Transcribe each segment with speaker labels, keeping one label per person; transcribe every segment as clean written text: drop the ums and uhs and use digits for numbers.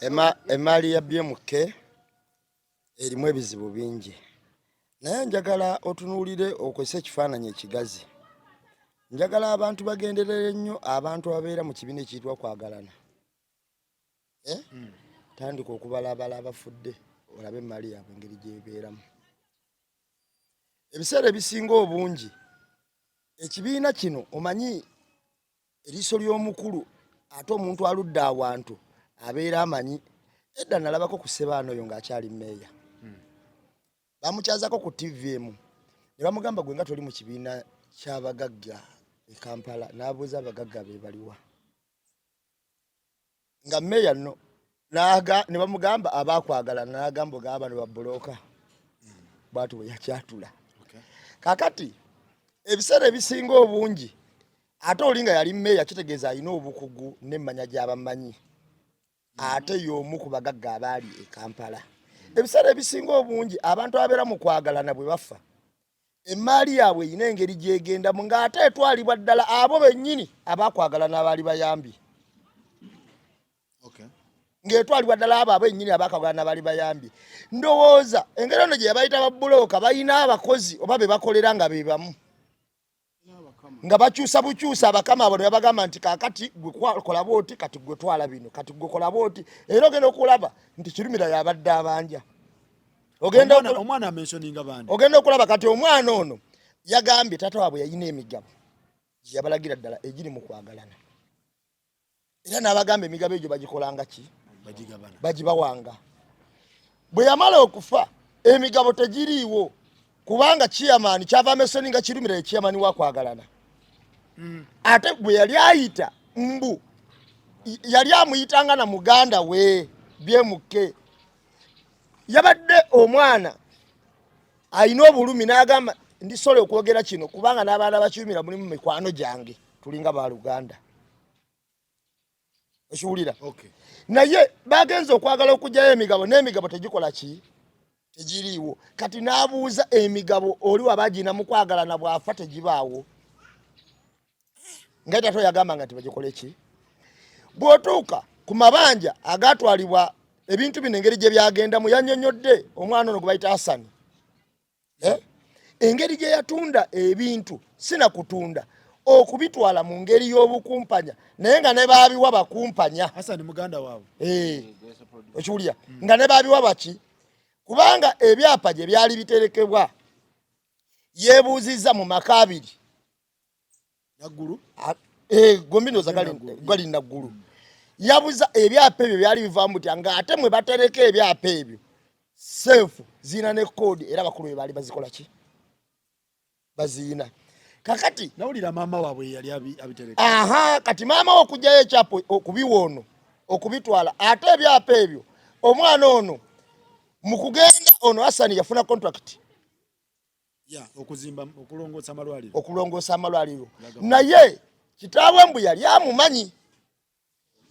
Speaker 1: Emali ya BMK erimu ebizibu bingi naye njagala otunuulire okozesa ekifaananyi ekigazi. Njagala abantu bagenderere nnyo abantu ababeera mu kibiina ekiyitibwa kwagalana. Tandika okubalabala abafudde olabe emali yaabwe engeri gy'ebeeramu. Ebiseera ebisinga obungi ekibiina kino omanyi eriiso ly'omukulu ate omuntu aludde awantu abeera amanyi. Edda nalabako ku Ssebaana oyo ng'akyali mmeeya. Bamukyazako ku TV emu ne bamugamba gwe nga toli mu kibiina ky'abagagga e Kampala, n'abuuza abagagga be baliwa. Nga mmeeya nno ne bamugamba abakwagalana n'agamba ogaba bano babbulooka. Bw'atyo bwe yakyatula. Kaakati ebiseera ebisinga obungi ate oli nga yali mmeeya kitegeeza alina obukugu n'emmanya gy'abamanyi. Ate y'omu ku bagagga abaali e Kampala. Ebiseera ebisinga obungi abantu ababeera mu kwagalana bwe bafa emmaali yaabwe erina engeri gy'egendamu ng'ate etwalibwa ddala abo bennyini abakwagalana abaali bayambi. Ng'etwalibwa ddala abo abennyini abakwagalana abaali bayambi. Ndowooza engeri eno gye yabayita babbulooka balina abakozi oba be bakolera nga be bamu. Nga bakyusa bukyusa abakama abo ne babagamba nti kaakati gwe kola bwoti kati gwe twala bino kati gwe kola bwoti era ogenda okulaba nti Kirumira yabadde abanja.
Speaker 2: Omwana amentioninga bandi.
Speaker 1: Ogenda okulaba kati omwana ono yagambye taata waabwe yalina emigabo gye yabalagira ddala egiri mu kwagalana. Era n'abagamba emigabo egyo bagikolanga ki? Bagibawanga. Bwe yamala okufa emigabo tegiriiwo kubanga chairman kyava amentioninga Kirumira ye chairman wa kwagalana. Ate bwe yali ayita mbu yali amuyitanga na muganda we BMK. Yabadde omwana alina obulumi n'agamba ndisobola okwogera kino kubanga n'abaana bakirumira mulimu mikwano gyange tulinga ba Luganda. Okiwulira? Naye bagenze okwagala okugyayo emigabo n'emigabo tegikola ki? Tegiriiwo. Kati n'abuuza emigabo oli wabagina mu kwagalana bw'afa tegibaawo. Nga tato yagamba nga tibagikole ki? Bw'otuuka ku mabanja agatwalibwa ebintu bino engeri gye byagendamu yannyonnyodde omwana ono gwe bayita Hasani. Engeri gye yatunda ebintu sina kutunda okubitwala mu ngeri y'obukumpanya naye nga ne baabiwa bakumpanya.
Speaker 2: Hasani muganda waabwe.
Speaker 1: Okiwulira? Nga ne baabiwa baki? Kubanga ebyapa gye byali biterekebwa yeebuuzizza mu maka abiri.
Speaker 2: Naggulu?
Speaker 1: Gombino gali naggulu. Yabuza ebyapa ebyo byali bivaamu tya ng'ate mwe batereka ebyapa ebyo seefu zina ne koodi era bakulu be baali bazikola ki? Baziina. Kakati
Speaker 2: nawulira maama waabwe yali abitereka.
Speaker 1: Kati maama we okugyayo ekyapa okubiwoono okubitwala ate ebyapa ebyo omwana ono mu kugenda ono Hasani yafuna contract
Speaker 2: okuzimba
Speaker 1: okulongoosa amalwaliro. Naye kitaabwe mbu yali amumanyi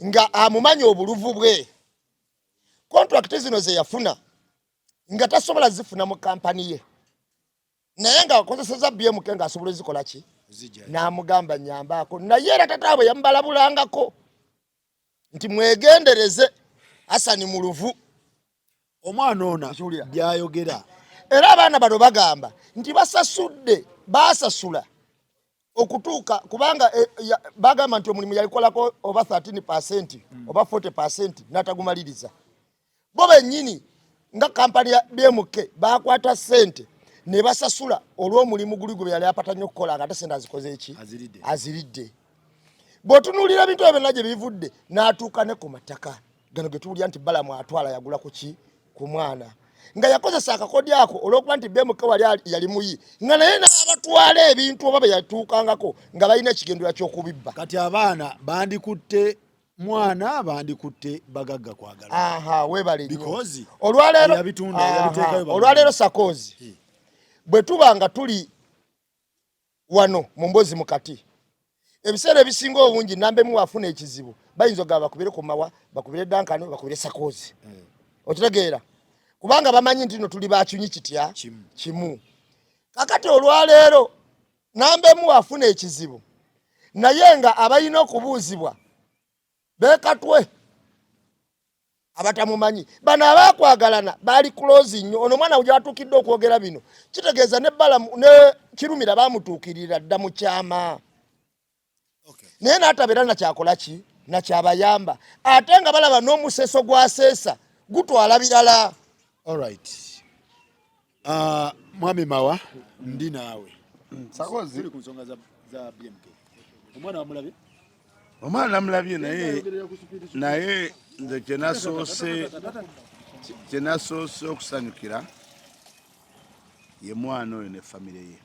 Speaker 1: nga amumanyi obuluvu bwe. Contract zino ze yafuna nga tasobola zifuna mu kampani ye naye nga akozeseza BMK ng'asobola zikola ki? N'amugamba nyambaako. Naye era tataabwe yamubalabulangako nti mwegendereze Hasani muluvu.
Speaker 2: Omwana ono byayogera.
Speaker 1: Era abaana bano bagamba nti basasula okutuuka kubanga bagamba nti omulimu yalikolako oba 13% oba 40% n'atagumaliriza. Bo bennyini nga kampani ya BMK bakwata ssente ne basasula olw'omulimu guli gwe yali apatanye okukola nga ate ssente azikoze eki? Aziridde. Bw'otunuulira ebintu ebyo byonna gye bivudde n'atuuka ne ku mataka gano ge tuwulira nti Balamu atwala yagula ku ki? Ku mwana. Nga yakozesa akakodi ako olw'okuba nti BMK wali yali muyi nga naye n'abatwala ebintu oba bye yatuukangako nga balina ekigendera ky'okubibba.
Speaker 2: Kati abaana bandikutte mwana bandikutte bagagga kwagala.
Speaker 1: Weebale
Speaker 2: nnyo.
Speaker 1: Olwaleero Sakozi bwe tuba nga tuli wano mu Mbozi mu kati ebiseera ebisinga obungi Nambemu wafuna ekizibu bayinza ogaba bakubire ku mawa bakubire Dankano bakubire Sakozi. Okitegeera? Kubanga bamanyi nti no tuli bakyunyi kitya kimu. Kakati olwaleero Nambemu wafuna ekizibu naye nga abalina okubuuzibwa beekatwe abatamumanyi bano abakwagalana bali close nnyo ono mwana ujja atukidde okwogera bino kitegeeza ne bala ne kirumira bamutuukirira dda mu kyama naye n'atabeera nakyakola ki nakyabayamba ate nga balaba n'omuseso gwaseesa gutwala birala.
Speaker 2: Alright. Mwami Mawa ndi naawe
Speaker 3: Sakozi
Speaker 2: ku nsonga za BMK. Omwana wamulabye?
Speaker 3: omwana namulabye naye nze kyenasoose okusanyukira ye mwana oyo ne famire ye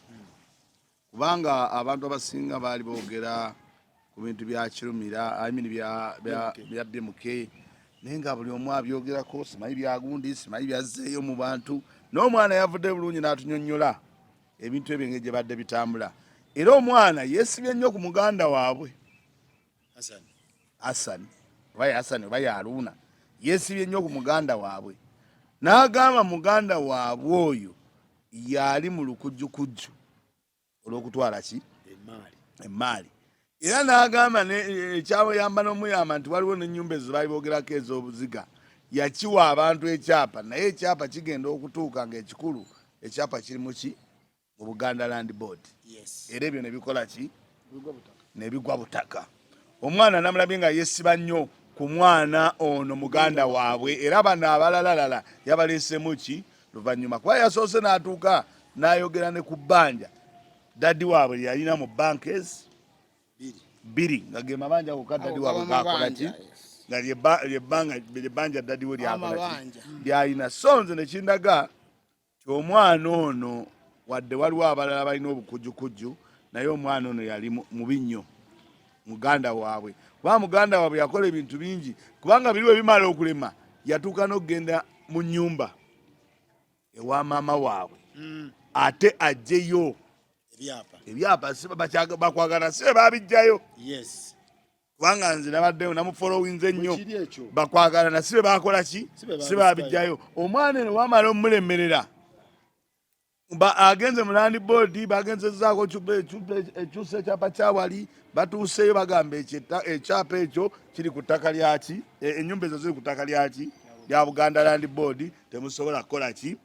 Speaker 3: kubanga abantu abasinga baali boogera ku bintu bya Kirumira bya BMK naye nga buli omu abyogerako simanyi byagundi simanyi byazzeeyo mu bantu n'omwana yavudde bulungi n'atunyonnyola ebintu ebyo gye badde bitambula era omwana yeesibye nnyo ku muganda waabwe Hassan oba Yaruuna yeesibye nnyo ku muganda waabwe n'agamba muganda waabwe oyo yali mu lukujjukujju olw'okutwala ki emmaali era n'agamba ekyayamba n'omuyamba nti waliwo n'ennyumba ezo baali boogerako ez'obuziga yakiwa abantu ekyapa naye ekyapa kigenda okutuuka ng'ekikulu ekyapa kiri mu ki mu Buganda Land Board era ebyo ne bikola ki ne bigwa butaka. Omwana namulabye nga yesiba nnyo ku mwana ono muganda waabwe era bano abalalalala yabaleesemu ki luvannyuma kuba yasoose n'atuuka n'ayogera ne ku bbanja daddi waabwe yalina mu bankes bbiri nga ge mabanja gokka daddi waabwe gakola ki nga lyebbanja daddi we lyalina so nze nekindaga ti omwana ono wadde waliwo abalala balina obukujjukujju naye omwana ono yali mubi nnyo muganda waabwe kuba muganda waabwe yakola ebintu bingi kubanga biriwe bimala okulema yatuuka n'okugenda mu nnyumba ewa maama waabwe ate ajjeyo ebyapa bakwagala sibe babijjayo kubanga nze nabaddeyo namufolowinze ennyo bakwagala nasibe bakola ki sibe babijjayo omwana eno wamala omulemerera agenze mu Land Board bagenzezaako ekyusa ekyapa kyawali batuuseyo bagamba ekyapa ekyo kiri ku ttaka lyaki ennyumba ezo ziri ku ttaka lyaki lya Buganda Land Board temusobola kukola ki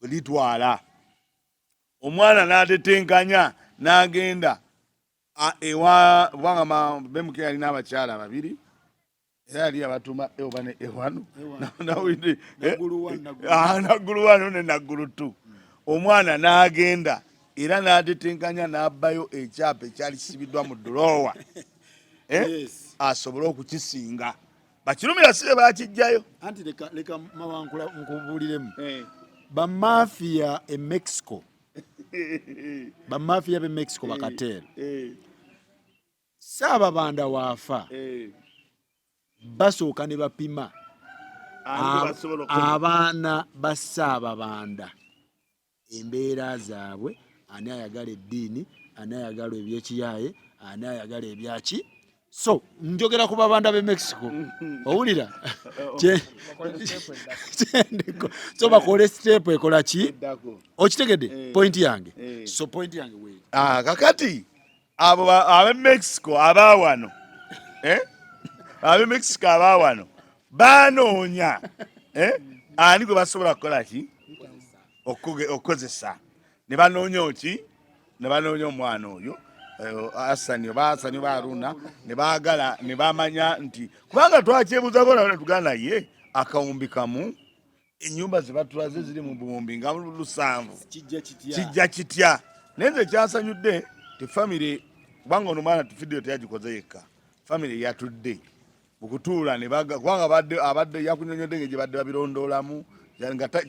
Speaker 3: litwala. Omwana n'atetenkanya n'agenda ewa kubanga BMK yalina abakyala babiri era yali abatuma ewano naggulu wano ne naggulu tu. Omwana n'agenda era n'atetenkanya n'abbayo ekyapa ekyali kisibiddwa mu dulowa asobole okukisinga bakirumira sibe bakijjayo.
Speaker 2: Anti leka mawankula nkubuuliremu bamafiya e Mexico bamafiya be Mexico bakateera Ssaababanda waafa basooka ne bapima abaana ba Ssaababanda embeera zaabwe ani ayagala eddiini ani ayagala ebyekiyaaye ani ayagala ebyaki so njogera ku babanda be Mexico owulira so bakole step ekola ki okitegedde point yange so point yange weeri
Speaker 3: kakati abo abe Mexico abawano abe Mexico abawano banoonya ani gwe basobola kukola ki okozesa ne banoonya ki ne banoonya omwana oyo Hassan oba Haruna ne baagala ne bamanya nti kubanga twakyebuuzako nawe tugana ye akawumbi kamu ennyumba ze batulaze ziri mu buwumbi nga 7 kijja kitya naye nze kyasanyudde ti famire kubanga ono mwana video teyagikoze yekka famire yatudde bukutuula ne kubanga abadde yakunyonyodde nga gye badde babirondoolamu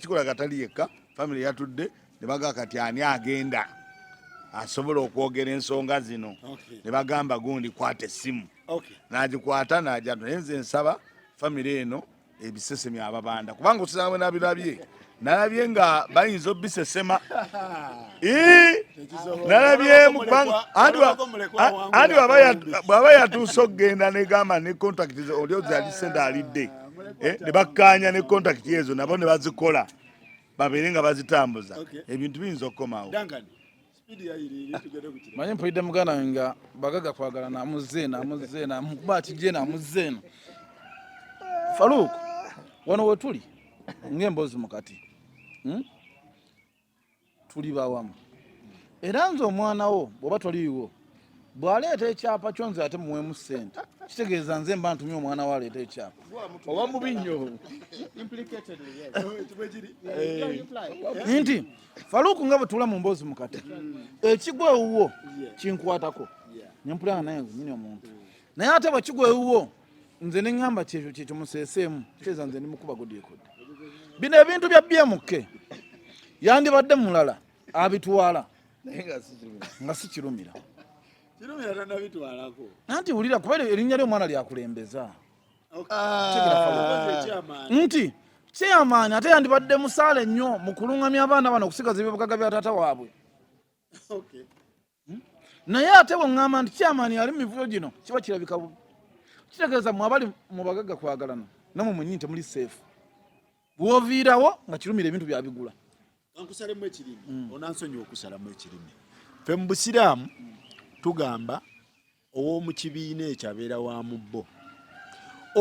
Speaker 3: kikola gatali yekka famire yatudde ne baga kati ani agenda asobola okwogera ensonga zino ne bagamba gundi kwata essimu n'agikwata n'ajja naye nze nsaba famire eno ebisesemi ababanda kubanga okusanga nabirabye nalabye nga bayinza obisesema nalabyemu andi bwaba yatuusa okugenda negamba ne contact olyozi alisenda alidde ne bakkanya ne contact ezo nabo ne bazikola babeere nga bazitambuza ebintu biyinza okukomawo.
Speaker 4: Manyi mpulidde muganda wange nga bagaga kwagala namuzeena mukuba ati je namuzeena Faruku wano wetuli ng'emboozi mukati tuli bawamu era nze omwana wo bw'oba toliiwo bw'aleeta ekyapa kyonze ate muweemu ssente kitegeeza nze mba ntumye omwana we aleeta ekyapa oba mubi nnyo nti Faluku nga bwe tula mu mboozi mukati ekigwa ewuwo kinkwatako nempulana naye nyini omuntu naye ate bwe kigwa ewuwo nze ne ŋŋamba kyekyo museeseemu kitegeeza nze ndi mukuba godiekodi bino ebintu bya BMK yandibadde mulala abitwala nga si kirumira anti wulira kuba erinnya ly'omwana lyakulembeza nti kyeyamaanyi ate yandibadde musaale nnyo mu kulungamya abaana bano okusigaza ebyobugagga bya taata waabwe naye ate bwe ŋŋamba nti kyeyamaanyi ali mu mivuyo gino kiba kirabika bubi kitegeeza mwe abali mu bagagga kwagalana namwe mwennyini temuli seefu bw'oviirawo nga kirumira ebintu byabigula
Speaker 2: kankusalemu ekirimi onansonyiwa okusalamu ekirimi ffe mu busiraamu tugamba ow'omu kibiina ekyo abeera wa mubbo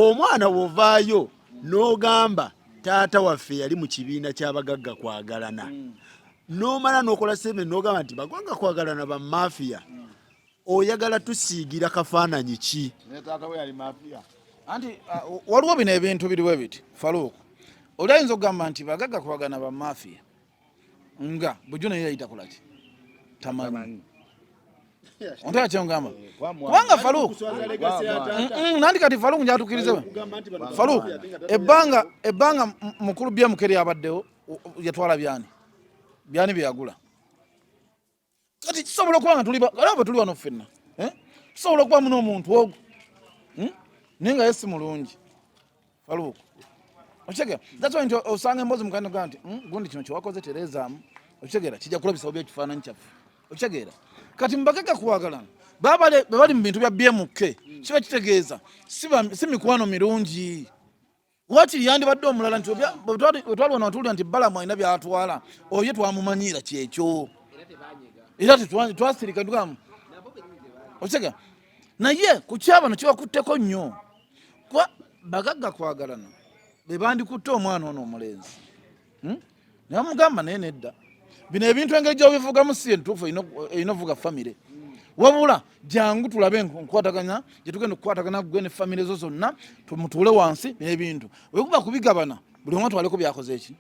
Speaker 2: omwana bw'ovaayo n'ogamba taata waffe yali mu kibiina ky'abagagga kwagalana n'omala n'okola seme n'ogamba nti bagagga kwagalana ba mafiya oyagala tusiigira kafaananyi ki
Speaker 4: anti waliwo bino ebintu biriwo biti Faluku oli ayinza okugamba nti bagagga kwagalana ba mafiya nga bujo naye yayita kolaki tamanyi ontera kyongamba kubanga Faluku nandi kati Faluku njatukirizewe Faluku ebbanga mukulu BMK lyabaddewo yatwala byani byeyagula kati kisobola okuba nga tuli wano ffenna kisobola okuba mu n'omuntu ogwo naye nga yesi mulungi Faluku okitegeera that's why nti osanga emboozi mukandi ga nti gundi kino kyewakoze terezaamu okitegeera kijja kulabisa oba ekifaananyi kyaffe okitegeera kati mubagagga kuwagalana bwe bali mu bintu bya BMK kiba kitegeeza si mikwano mirungi wakiri yandibadde omulala nti wetwali wano watuwulira nti Balamu alina byatwala oye twamumanyiira kyekyo era twasirika tugamu okitegeera naye ku kyabano kibakutteko nnyo kuba bagagga kwagalana be bandikutte omwana ono omulenzi naye mugamba naye nedda bino ebintu engeri gy'obivugamu si entuufu erina okuvuga famire wabula jangu tulabe enkwataganya gye tugenda okukwatagana gwe ne famire zo zonna mutuule wansi n'ebintu wekuba kubigabana buli omu atwaleko byakoze eki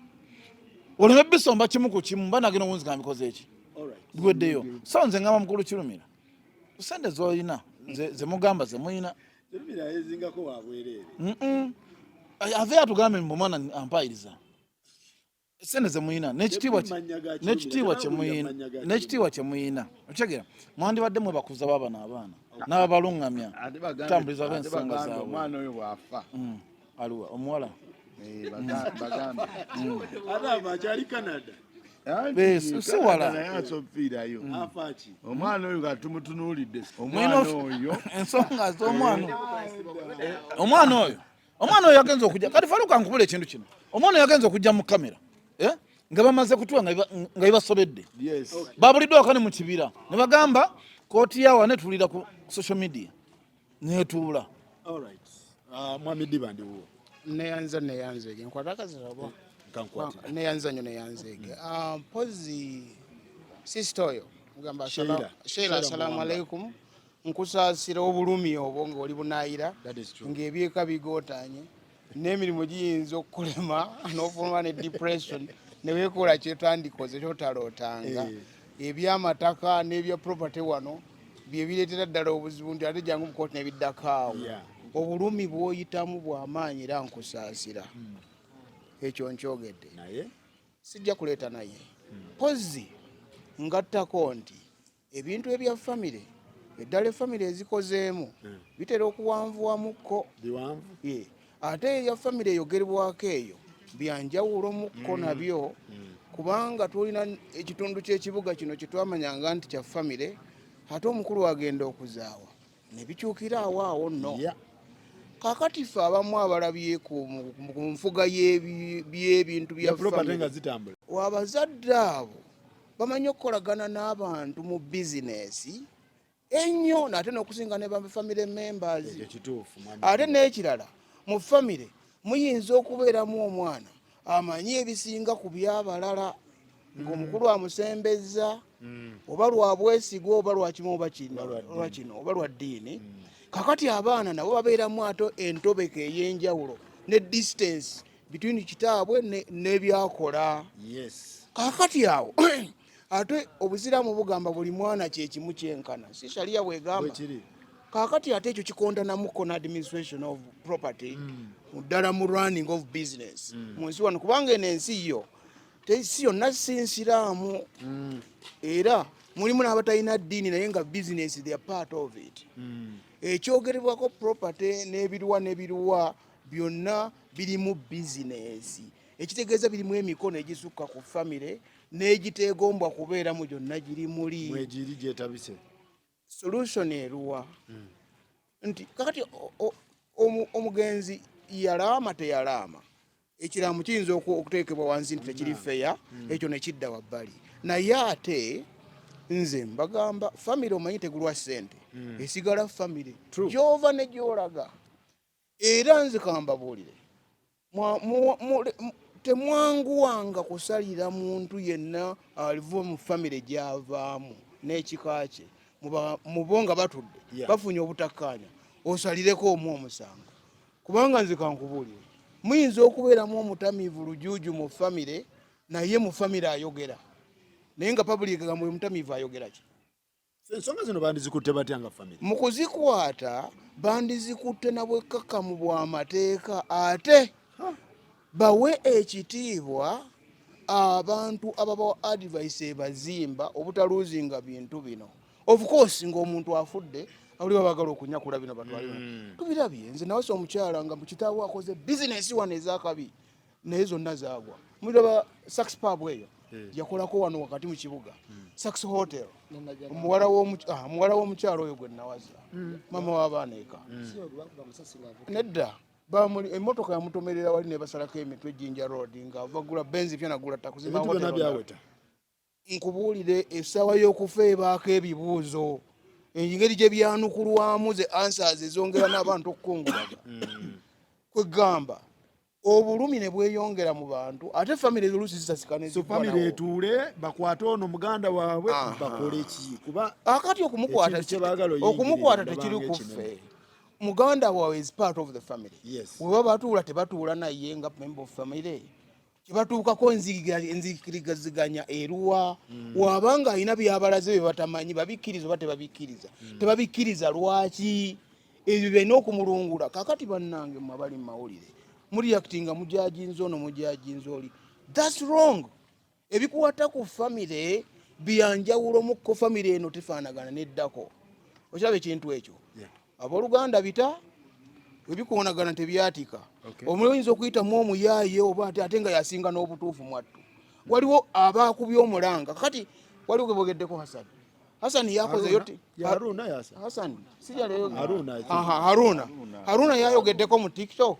Speaker 4: oleme bisomba kimu ku kimu mba nagenda owunzi nga bikoze eki biweddeyo so nze ngamba mukulu Kirumira sente z'olina ze mugamba ze muyina ave atugambe mbu omwana ampayiriza sente ze muyina n'ekitiibwa kye muyina okitegeera mwandibadde mwebakuza baabana abaana n'ababalungamya kutambuliza b'ensonga zaabwe
Speaker 3: omwana oyo bw'afa
Speaker 4: aliwa omuwala si wala
Speaker 3: naye asofiirayo omwana oyo nga tumutunuulidde omwana oyo
Speaker 4: ensonga z'omwana oyo yagenza okujja kati Faluku ankubula ekintu kino omwana oyo yagenza okujja mu kamera nga bamaze kutuwa nga bibasobedde babuliddwa wakane mu kibira ne bagamba kooti yawa netulira ku social media netuula
Speaker 2: mwamidi bandiwo
Speaker 5: neyanzege nkwatakaziabo neyanzege mpozi sister oyo mugamba Sheila assalamu alaikum nkusaasira obulumi obwo ng'oli bunaayira ng'ebyeka bigootanye n'emirimu giyinza okukulema n'ofuluma ne depression ne weekola kyetandikoze kyotalootanga ebyamataka n'ebya property wano bye bireetera ddala obuzibu nti ate jangu mukooti nebiddako awo obulumi bw'oyitamu bw'amaanyi era nkusaasira ekyo nkyogedde sijja kuleeta naye pozi ngattako nti ebintu ebya famire eddala famire ezikozeemu bitera okuwanvuwamukko ate ebya famire eyogerebwako eyo byanjawulomukko nabyo kubanga tulina ekitundu ky'ekibuga kino kyetwamanyanga nti kya famire ate omukulu agenda okuzaawa ne bikyukira awo nno kakati ffe abamu abalabye ku nfuga y'ebintu bya famire abazadde abo bamanyi okukolagana n'abantu mu bizinesi ennyo ate n'okusinga ne bafamire members ate n'ekirala mu famire muyinza okubeeramu omwana amanyi ebisinga ku byabalala ng'omukulu amusembeza oba lwa bwesigo oba lwakimu oba kino oba lwa ddiini. Kakati abaana nabo babeeramu ate entobeko ey'enjawulo ne distance between kitaabwe n'ebyakola. Kakati awo ate obusiraamu bugamba buli mwana kyekimu kyenkana, si sharia bwegamba. Kakati ate ekyo kikondanamuko na administration of property muddala mu running of business mu nsi wano, kubanga eno ensi yo si yonna si nsiraamu era mulimu n'abatalina ddiini naye nga business they are part of it. Ekyogerebwako property n'ebiruwa byonna birimu business, ekitegeeza birimu emikono egisukka ku family n'egiteegombwa kubeeramu gyonna giri muli.
Speaker 2: Mwegiri gyetabise.
Speaker 5: Solution eruwa nti kakati omugenzi yalaama teyalaama, ekiramu kiyinza okuteekebwa wansi nti tekiri feya, ekyo nekidda wabbali. Naye ate nze mbagamba family omanyi tegulwa ssente, esigala family gyova ne gyolaga. Era nze kambabuulire temwanguwanga kusalira muntu yenna aliva mu family gyavaamu n'ekika kye mubo nga batudde bafunye obutakkaanya osalireko omu omusango. Kubanga nze kankubuulire, muyinza okubeeramu omutamiivu lujuuju mu family naye mu family ayogera, naye nga public ga mutamiivu ayogera ki?
Speaker 2: Ensonga zino bandizikutte batya nga family? Mu
Speaker 5: kuzikwata bandizikutte na bwekkakkamu bw'amateeka, ate bawe ekitiibwa abantu ababawa advice ebazimba obutaluuzinga bintu bino. Of course ng'omuntu afudde awuliwa bagala okunyakula bino batwali tubirabye. Nze nawasa omukyala nga mukitaawo akoze bizinesi wano ez'akabi naye zonna zaagwa. Mulaba Sax Pub eyo yakolako wano wakati mu kibuga, Sax Hotel, muwala w'omukyalo oyo gwe nawaza, mama w'abaana eka nedda emmotoka yamutomerera wali nebasalako emitwe Jinja Road ng'ava gula benzi pya nagula takuzi nkubuulire essaawa y'okufa ebaako ebibuuzo, engeri gye byanukulwamu ze answers ezongera n'abantu okukungulaga. Kwegamba obulumi ne bweyongera mu bantu ate family oluusi zisasika ne
Speaker 2: family etuule bakwate ono muganda waabwe bakole ki? Kuba
Speaker 5: akati okumukwata tekiri kuffe. Muganda waabwe is part of the family. We baba batuula tebatuula naye nga member of family, kibatuukako enzikirigaziganya eruwa wabanga alina byabalaze bye batamanyi babikkiriza oba tebabikkiriza, tebabikkiriza lwaki? Ebyo birina okumulungula. Kakati bannange mmwe abali mu mawulire mureactinga mujajinza ono mujajinza oli, that's wrong. Ebikuwata ku family byanjawulo mukko family eno tefaanagana neddako. Okiraba ekintu ekyo abooluganda bita ebikuwonagana tebyatika. Omuyinza okuyitamu omuyaaye oba ate nga yasinga n'obutuufu mwattu. Waliwo abaakubya omulanga. Kakati waliwo gebwogeddeko Hassan yakoze yote Hassan Haruna yayogeddeko mu TikTok.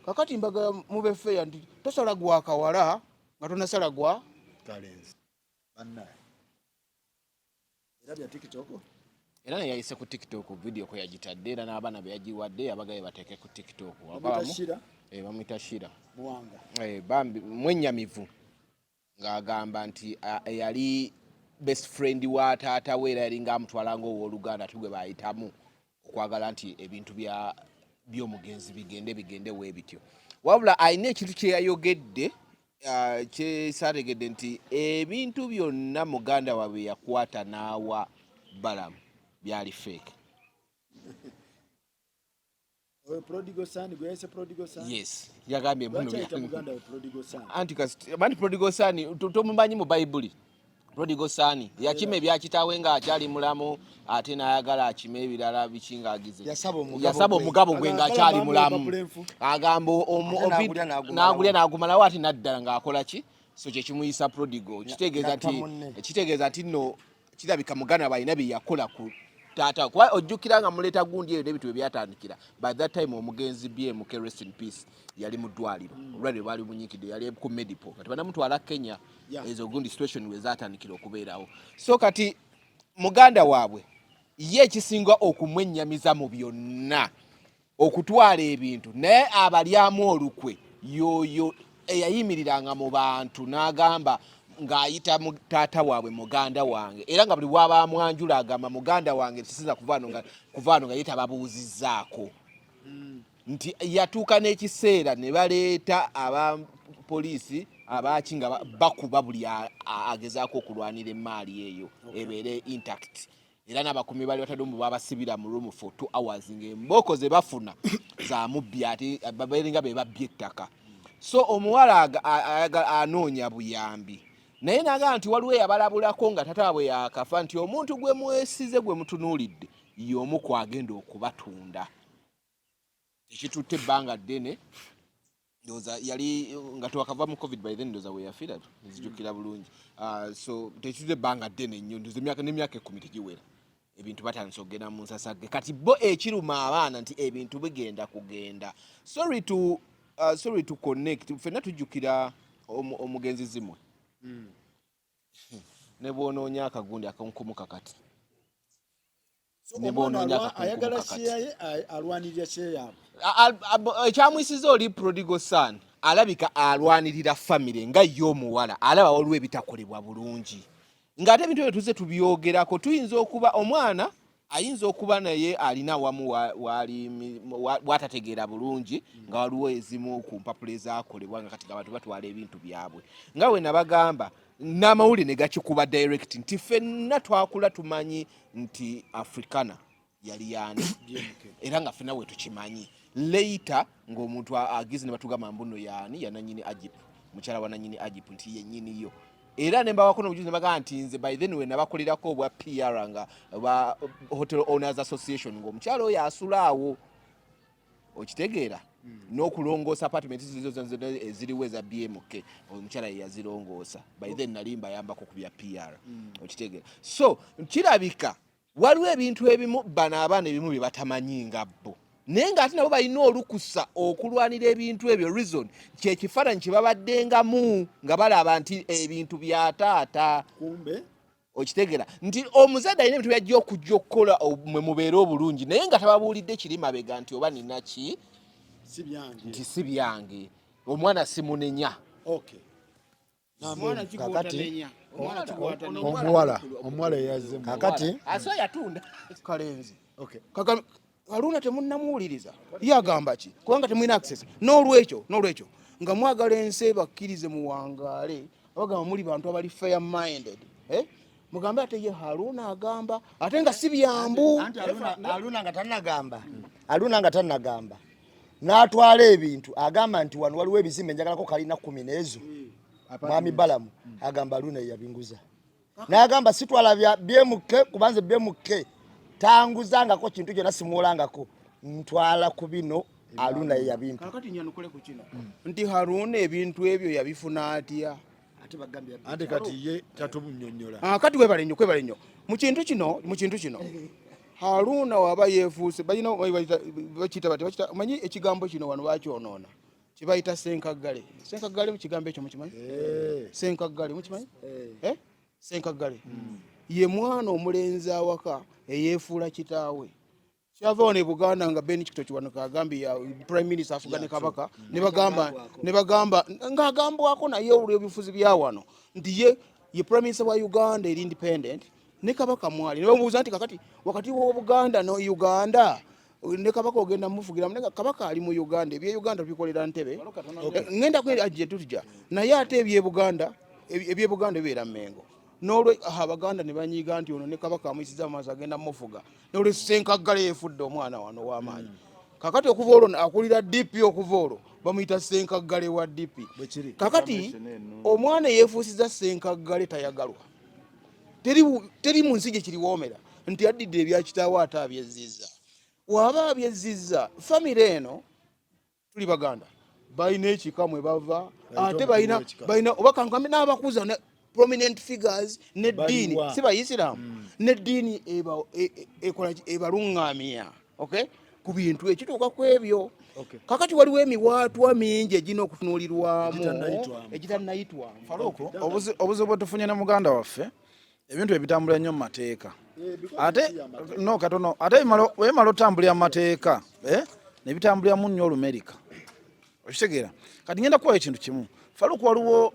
Speaker 5: Kakati mbaga mube fair nti tosala gwa kawala nga tonasala gwa
Speaker 2: kalenzi banna era bya TikTok.
Speaker 6: Era naye yayise ku TikTok video ko yagitadde era n'abaana be yagiwadde abagaye bateeke ku TikTok. Bamwita Shira Muwanga bambi mwennyamivu ng'agamba nti yali best friend wa taata we era yali ng'amutwala ng'owooluganda ati gwe bayitamu okwagala nti ebintu by'omugenzi bigende weebityo. Wabula alina ekintu kye yayogedde kyesaategedde nti ebintu byonna muganda waabwe yakwata n'awa Balamu byali fake.
Speaker 2: Prodigal son, gwese prodigal son.
Speaker 6: Yes, yagambye muno
Speaker 2: muganda we prodigal son.
Speaker 6: Anti prodigal son tomumanyi mu Bible. Prodigal son yakime ebyakitaawe nga akyali mulamu ate n'ayagala akime ebirala bikingagize. Yasaba omugabo gwe nga akyali mulamu. Agamba n'agulya n'agumalawo ate naddala ng'akola ki? So kye kimuyisa prodigal. Kitegeeza nti nno kirabika muganda balina bye yakola ku taata. Kuba ojjukira nga muleeta gundi eyo n'ebintu bye byatandikira. By that time omugenzi BMK rest in peace yali mu ddwaliro. Olwaliro baali munyikidde yali ku Medipo. Kati banamutwala Kenya ezo gundi situation we zaatandikira okubeerawo. So kati muganda waabwe ye ekisinga okumwennyamiza mu byonna okutwala ebintu naye abalyamu olukwe yoyo eyayimiriranga mu bantu n'agamba ng'ayita taata waabwe muganda wange era nga buli bw'aba amwanjula agamba muganda wange tisiza kuvaano nga ye tababuuzizzaako nti yatuuka n'ekiseera ne baleeta abapoliisi abaki nga bakuba buli agezaako okulwanira emmaali eyo ebeere intact era n'abakumi bali batadde mu babasibira mu room for 2 hours ng'embooko ze bafuna za mubbi ate babeeringa be babbye ettaka so omuwala anoonya buyambi naye naga nti waliwo eyabalabulako nga tata bwe yakafa nti omuntu gwe mwesize gwe mutunuulidde y'omu kwagenda okubatunda ekitutte ebbanga ddene ndoza yali nga twakava mu covid by then ndoza we yafira nzijukira bulungi so tekitutte ebbanga ddene nnyo ndoza n'emyaka 10 tegiwera ebintu batandise okugenda mu nsasage kati bo ekiruma abaana nti ebintu bigenda kugenda sorry to connect ffenna tujjukira omugenzi zimwe ne bw'onoonya akagundi akonkomuka kati
Speaker 2: ayagala kyeyaye alwanirira kyeyaabwe
Speaker 6: ekyamwisiza oli prodigal son alabika alwanirira famire nga y'omuwala alaba waliwo ebitakolebwa bulungi ng'ate ebintu ebyo tuze tubyogerako tuyinza okuba omwana ayinza okuba naye alina awamu watategeera bulungi nga waliwo ezimu ku mpapula ezaakolebwa nga kati abantu batwala ebintu byabwe nga we nabagamba n'amawulire ne gakikuba direct nti ffenna twakula tumanyi nti africana yali yaani era nga ffenna we tukimanyi later ng'omuntu agize ne batugamba mbuno yaani yananyini Agip mukyala wa nanyini Agip nti yennyini yo era ne mbawako n'obujulizi ne bagamba nti nze by then we nabakolerako obwa PR nga ba Hotel Owners Association ng'omukyala oyo asulaawo okitegeera n'okulongoosa apartment eziriwo eza BMK omukyala ye yazirongoosa by then nali mbayambako ku bya PR okitegeera so kirabika waliwo ebintu ebimu bano abaana ebimu bye batamanyi nga bo naye ng'ate nabo balina olukusa okulwanira ebintu ebyo reason kyekifaananyi kye babaddengamu nga balaba nti ebintu bya taata
Speaker 2: kumbe
Speaker 6: okitegeera nti omuzadde alina ebintu byajja okujja okukola mwe mubeere obulungi naye nga tababuulidde kiri mabega nti oba ninaki nti si byange omwana simunenya
Speaker 2: omuwala yazze
Speaker 1: kakati
Speaker 6: aso yatunda
Speaker 5: kalenzi Haruna temunnamuwuliriza ye agamba ki kubanga temulina access n'olwekyo nga mwagala ensi bakkirize mu wangaale abagamba muli bantu abali fair minded mugambe ate ye Haruna agamba ate nga si byambu
Speaker 1: Haruna nga tannagamba n'atwala ebintu agamba nti wano waliwo ebizimbe njagalako kalina 10 n'ezo mwami Balamu agamba Haruna yabinguza n'agamba sitwala bya BMK kubanze BMK tanguzangako kintu kyonna simuolangako ntwala ku bino Haruna yabintu
Speaker 5: kakati nyanukule ku kino nti Haruna ebintu ebyo yabifuna atya
Speaker 2: ate kati ye tatumunyonnyola
Speaker 5: kati kwebale nnyo mu kintu kino Haruna waba yeefuuse balina bakita manyi ekigambo kino wano bakyonoona kibayita senkagale mu kigambo ekyo mukimanyi senkagale mukimanyi senkagale ye mwana omulenzi awaka eyeefuula kitaawe kyava ne Buganda nga Ben Kito Kiwanuka agambye ya Prime Minister afugane kabaka ne bagamba ng'agambwako naye olw'ebifuzi bya wano nti ye Prime Minister wa Uganda eri independent ne kabaka mwali ne bamubuuza nti kakati wakati wa Buganda no Uganda ne kabaka ogenda mufugiramu ne kabaka ali mu Uganda ebye Uganda tubikolera Ntebe ngenda kwera ajje tutujja naye ate ebye Buganda bibeera Mengo n'olwe Abaganda ne banyiga nti ono ne kabaka amuyisiza amaaso agenda mufuga n'olwe senkagale yefudde omwana wano w'amaanyi kakati okuva olwo akulira DP okuva olwo bamuyita senkagale wa DP kakati omwana yeefuusiza senkagale tayagalwa teri mu nsi gye kiriwoomera nti addidde ebya kitaawe ate abyezizza waba abyezizza famire eno tuli Baganda balina ekika mwe bava ate balina oba kangambe n'abakuza prominent figures ne dini si bayisiramu ne dini ekola ebalungamia ku bintu ekituuka ku ebyo kakati waliwo emiwaatwa mingi egina okutunuulirwamu egitannayitwamu
Speaker 4: Faruku obuzibu bwe tufunye ne muganda waffe ebintu ebitambula nnyo mu mateeka ate no katono ate wemala otambulira mu mateeka ne bitambulira mu nnyo America okitegeera kati ngenda kuwa ekintu kimu Faruku waliwo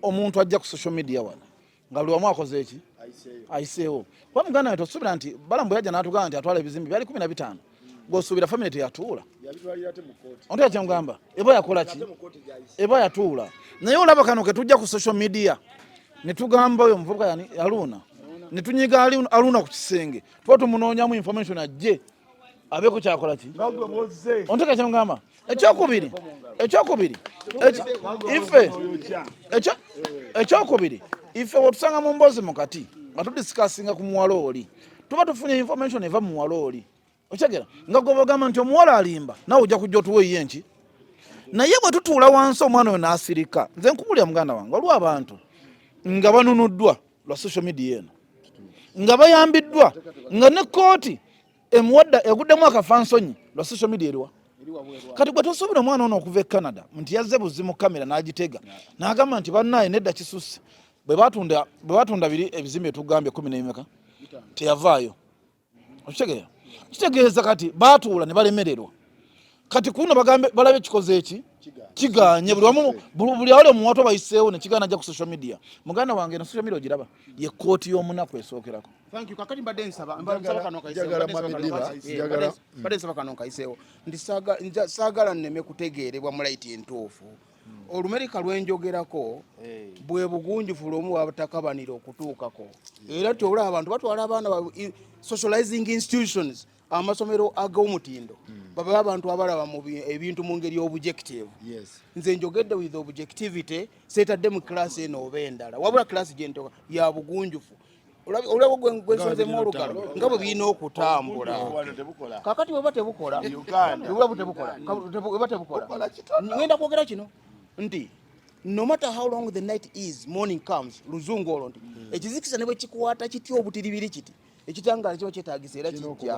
Speaker 4: omuntu ajja ku social media wano nga buli wamu akoze eki ayiseewo kuba muganda we tosuubira nti Balambu yajja n'atugamba nti atwala ebizimbe byali 15 ng'osuubira family teyatuula ontu yakyamugamba eba yakola ki eba yatuula naye olaba kano ke tujja ku social media ne tugamba oyo omuvubuka yani Aruna ne tunyiga Aruna ku kisenge tuba tumunoonyamu information ajje abeeko kyakola ki ontu yakyamugamba ekyokubiri ife wetusanga mu mbozi mukati nga tudisikasinga ku muwala oli tuba tufunye information eva mu muwala oli okitegeera nga gwe bagamba nti omuwala alimba nawe ojja kujja otuweeyo enki naye bwe tutuula wansi omwana we n'asirika nze nkubulya muganda wange waliwo abantu nga banunuddwa lwa social media eno nga bayambiddwa nga ne kooti emuwadda eguddemu akafansonyi lwa social media eriwa kati gwe tosuubira omwana ono okuva e Canada nti yazze buzi mu kamera n'agitega n'agamba nti bannaye nedda kisusse bwe batunda biri ebizimbe tugambye 11 teyavaayo okitegeera kitegeeza kati baatuula ne balemererwa kati kuno bagambe balabe kikoze eki kiganye buli awole muwato bayiseewo ne kigana ajja ku social media muganda wange na social media ogiraba ye kooti y'omunaku esookerako.
Speaker 5: Thank you. Kakati mbadde nsaba kano kaiseewo ndi saagala nneme kutegeerebwa mulaiti entuufu Olumerika lwenjogerako bwe bugunjufu lwomu wabutakabanira okutuukako era tolaba abantu batwala abaana socializing institutions amasomero ag'omutindo baba abantu abalaba mu ebintu mu ngeri objective nze njogedde with objectivity setadde mu class eno oba endala wabula class gyentoka ya bugunjufu olabo gwensonze mu olugalo nga bwe birina okutambula kakati bwe batebukola ngenda kwogera kino nti no matter how long the night is morning comes luzungu olwo nti ekizikisa ne bwe kikwata kitya obutiribiri kiti ekitangaala kiba kyetaagisa era kijja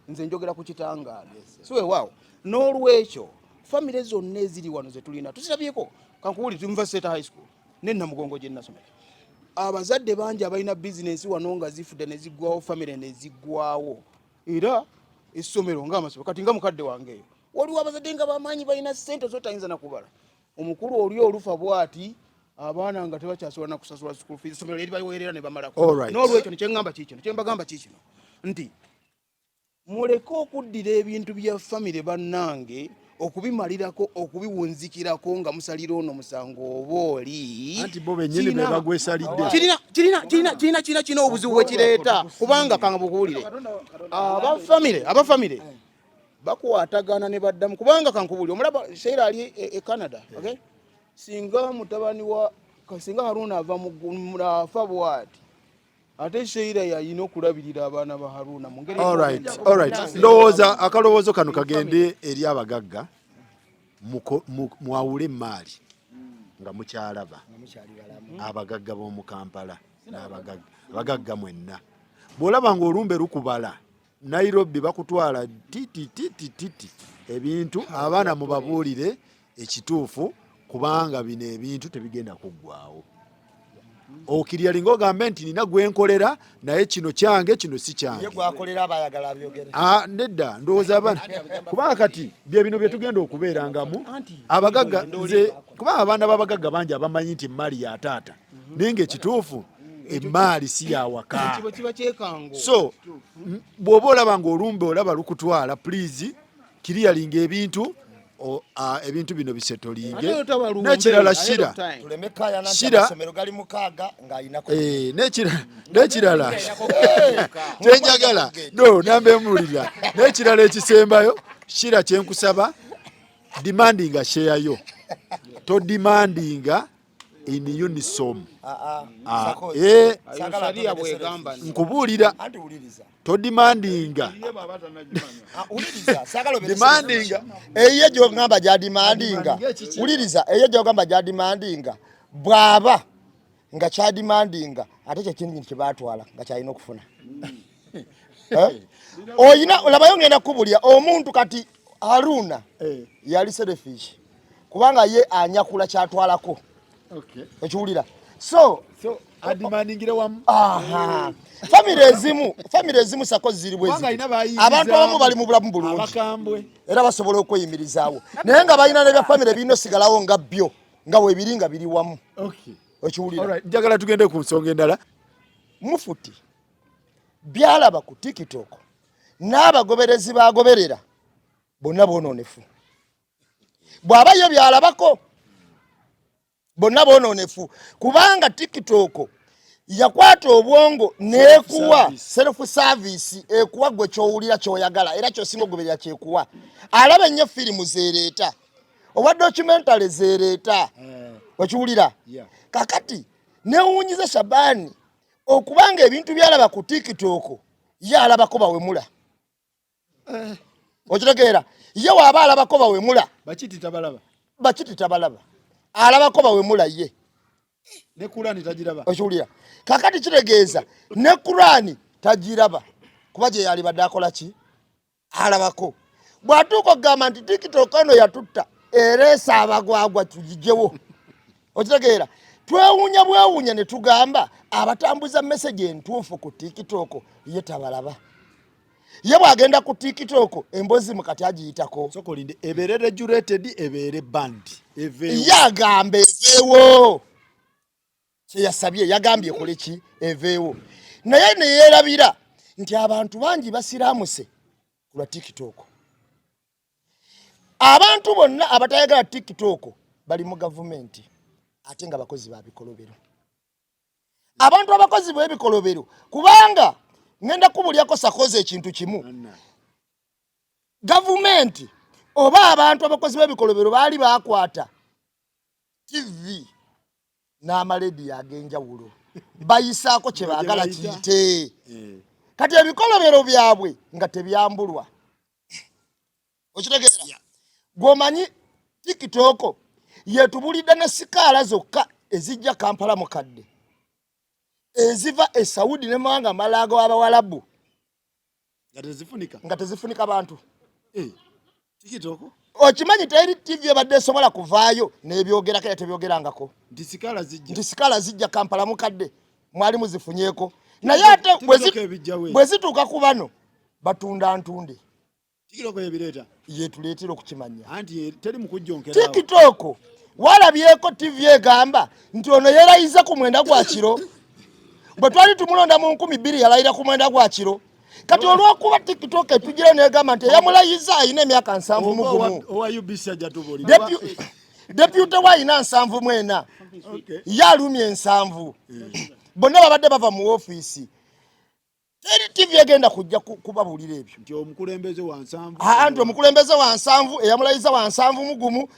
Speaker 5: nze njogera ku kitangaala siwe waawo n'olwekyo famire zonna eziri wano zetulina tusirabyeko kankuwuli University High School n'ennamugongo gye nasomera abazadde bangi abalina bizinesi wano nga zifudde ne ziggwawo famire ne ziggwawo era essomero ng'amasomero kati nga mukadde wangeeyo waliwo abazadde nga bamaanyi balina ssente zotayinza nakubala omukulu oli olufa bwati abaana nga tebakyasobola na kusasula school fees essomero eri baliweerera ne bamalako n'olwekyo nekyeŋŋamba kiikino kyembagamba kiikino nti muleke okuddira ebintu bya famire bannange okubimalirako okubiwunzikirako nga musalira ono musango oba oli
Speaker 2: anti bo bennyini be bagwesalidde
Speaker 5: kirina obuzibu bwe kireeta kubanga kanga bukuwulire abafamire bakwatagana ne baddamu kubanga kankubuulire omulaba Sheila ali e Canada okay singa mutabani wa singa Haruna ava mu afa bwati ate Sheila yayina okulabirira abaana ba Haruna mu ngeri
Speaker 2: alright ndowooza akalowoozo kano kagende eri abagagga mwawule emaali nga mukyalaba abagagga b'omu Kampala abagagga mwenna bw'olaba ng'olumbe lukubala Nairobi bakutwala titi ebintu abaana mubabuulire ekituufu kubanga bino ebintu tebigenda kuggwaawo okirya lingo ogambe nti nina gwenkolera naye kino kyange kino si kyange nedda ndowooza abaana kubanga kati bye bino bye tugenda okubeerangamu abagagga nze kubanga abaana b'abagagga bangi abamanyi nti emaali ya taata naye ng'ekituufu emaali si yawaka so bw'oba olaba ng'olumbe olaba lukutwala please kiriyalinga ebintu ebintu bino bisetolinge n'ekirala n'ekirala kyenjagala no nambe mulira n'ekirala ekisembayo shira kyenkusaba demandinga share yo to demandinga in unison nkubuulira to demandinga
Speaker 1: eye gyogamba gya demandinga wuliriza eye gyogamba gya demandinga bwaba nga kya demandinga ate kyekindi kyebatwala nga kyalina okufuna oyina olabayo ngenda kubulya omuntu kati Haruna yali selfish kubanga ye anyakula kyatwalako ekiwulira so
Speaker 2: adimandingire wamu.
Speaker 1: Aha. Family ezimu sako ziri bwezi. Abantu abamu bali mu bulamu bulungi.
Speaker 2: Abakambwe.
Speaker 1: Era basobola okweyimirizaawo. Naye nga balina ne bya family bino sigalawo nga byo. Nga we biringa biri wamu.
Speaker 2: Okay.
Speaker 1: Okiwulira.
Speaker 2: All right. Njagala tugende ku nsonga endala.
Speaker 1: Mufuti. Byalaba ku TikTok. N'abagoberezi bagoberera. Bonna bonoonefu. Bw'abayo byalabako. Bonna bonoonefu. Kubanga TikTok yakwata obwongo n'ekuwa self service ekuwa gwe kyowulira kyoyagala era kyosinga ogoberera kyekuwa. Alaba ennyo firimu zeereeta. Oba documentary zeereeta. Wakiwulira? Kakati newuunyiza Shabani okubanga ebintu byalaba ku TikTok yalabako bawemula. Okitegeera? Ye waaba alabako bawemula. Bakiti tabalaba. Alabako bawemula ye.
Speaker 2: Ne Kurani tagiraba.
Speaker 1: Okiwulira? Kakati kitegeeza ne Kurani tagiraba. Kuba gye yali badde akola ki? Alabako. Bw'atuuka okugamba nti TikTok eno yatutta ereesa abagwagwa tugijewo. Okitegeera? Twewuunya bwewuunya ne tugamba abatambuza message entuufu ku TikTok ye tabalaba. Ye bwagenda ku TikTok embozi mukati agiyitako.
Speaker 2: Sokolinde ebeere regulated ebeere band.
Speaker 1: Yagamba eveewo. Yasabye yagambye kole ki eveewo. Naye ne yeerabira nti abantu bangi basiraamuse ku lwa TikTok. Abantu bonna abatayagala TikTok bali mu gavumenti ate nga bakozi ba bikolobero. Abantu abakozi b'ebikolobero kubanga ngenda kubulyako sakoze ekintu kimu. Gavumenti oba abantu abakozi b'ebikolobero baali bakwata TV n'amaledi ag'enjawulo bayisaako kye baagala kiyite. Kati ebikolobero byabwe nga tebyambulwa. Okitegeera? Gwomanyi TikTok yetubulidde ne sikaala zokka ezijja Kampala mukadde. Eziva e Saudi ne mawanga malaago w'Abawalabu. Nga tezifunika bantu.
Speaker 2: TikTok?
Speaker 1: Okimanyi teri TV ebadde esobola kuvaayo n'ebyogerako era tebyogerangako. Nti sikaala zijja Kampala mukadde. Mwali muzifunyeeko. Naye ate bwe zituuka ku bano batunda ntunde.
Speaker 2: TikTok yebireeta.
Speaker 1: Yetuleetera okukimanya.
Speaker 2: Anti teri mu kujjonkera.
Speaker 1: TikTok walabyeko TV egamba nti ono yeerayiza ku mwenda gwa kiro. Bwe twali tumulonda mu 2000 yalayira ku mwenda gwa kiro. Kati olw'okuba TikTok etugira n'egamba nti yamulayiza ayina emyaka 7 mu gumu.
Speaker 2: Owa UBC ajja tubuli.
Speaker 1: Deputy wa ayina 7 mwena. Yalumye 7. Bonna babadde bava mu ofiisi. Teri TV egenda kujja kubabulira ebyo.
Speaker 2: Nti omukulembeze wa 7.
Speaker 1: Anti omukulembeze wa 7 eyamulayiza wa 7 mu gumu.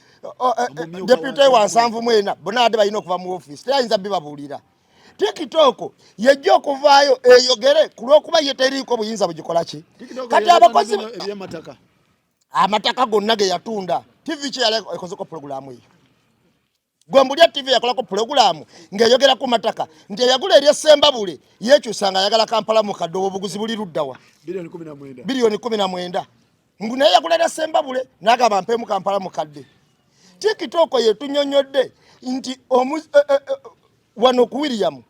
Speaker 1: Deputy wa 7 mwena. Bonna badde balina okuva mu ofiisi. Teyinza bibabulira. TikTok yejja okuvaayo eyogere ku lw'okuba ye teriiko buyinza bugikola ki. Kati abakozi
Speaker 2: eby'amataka.
Speaker 1: Amataka gonna ge yatunda. TV kye yali ekozeko pulogulaamu eyo. Gwembulya TV yakolako pulogulaamu ng'eyogera ku mataka. Nti eyagula ery'Essembabule yeekyusanga ayagala Kampala mukadde obuguzi buli luddawa. Biliyoni 19. Ngu naye yagula ery'Essembabule n'agamba mpeemu Kampala mukadde. TikTok yetunyonyodde nti wano ku William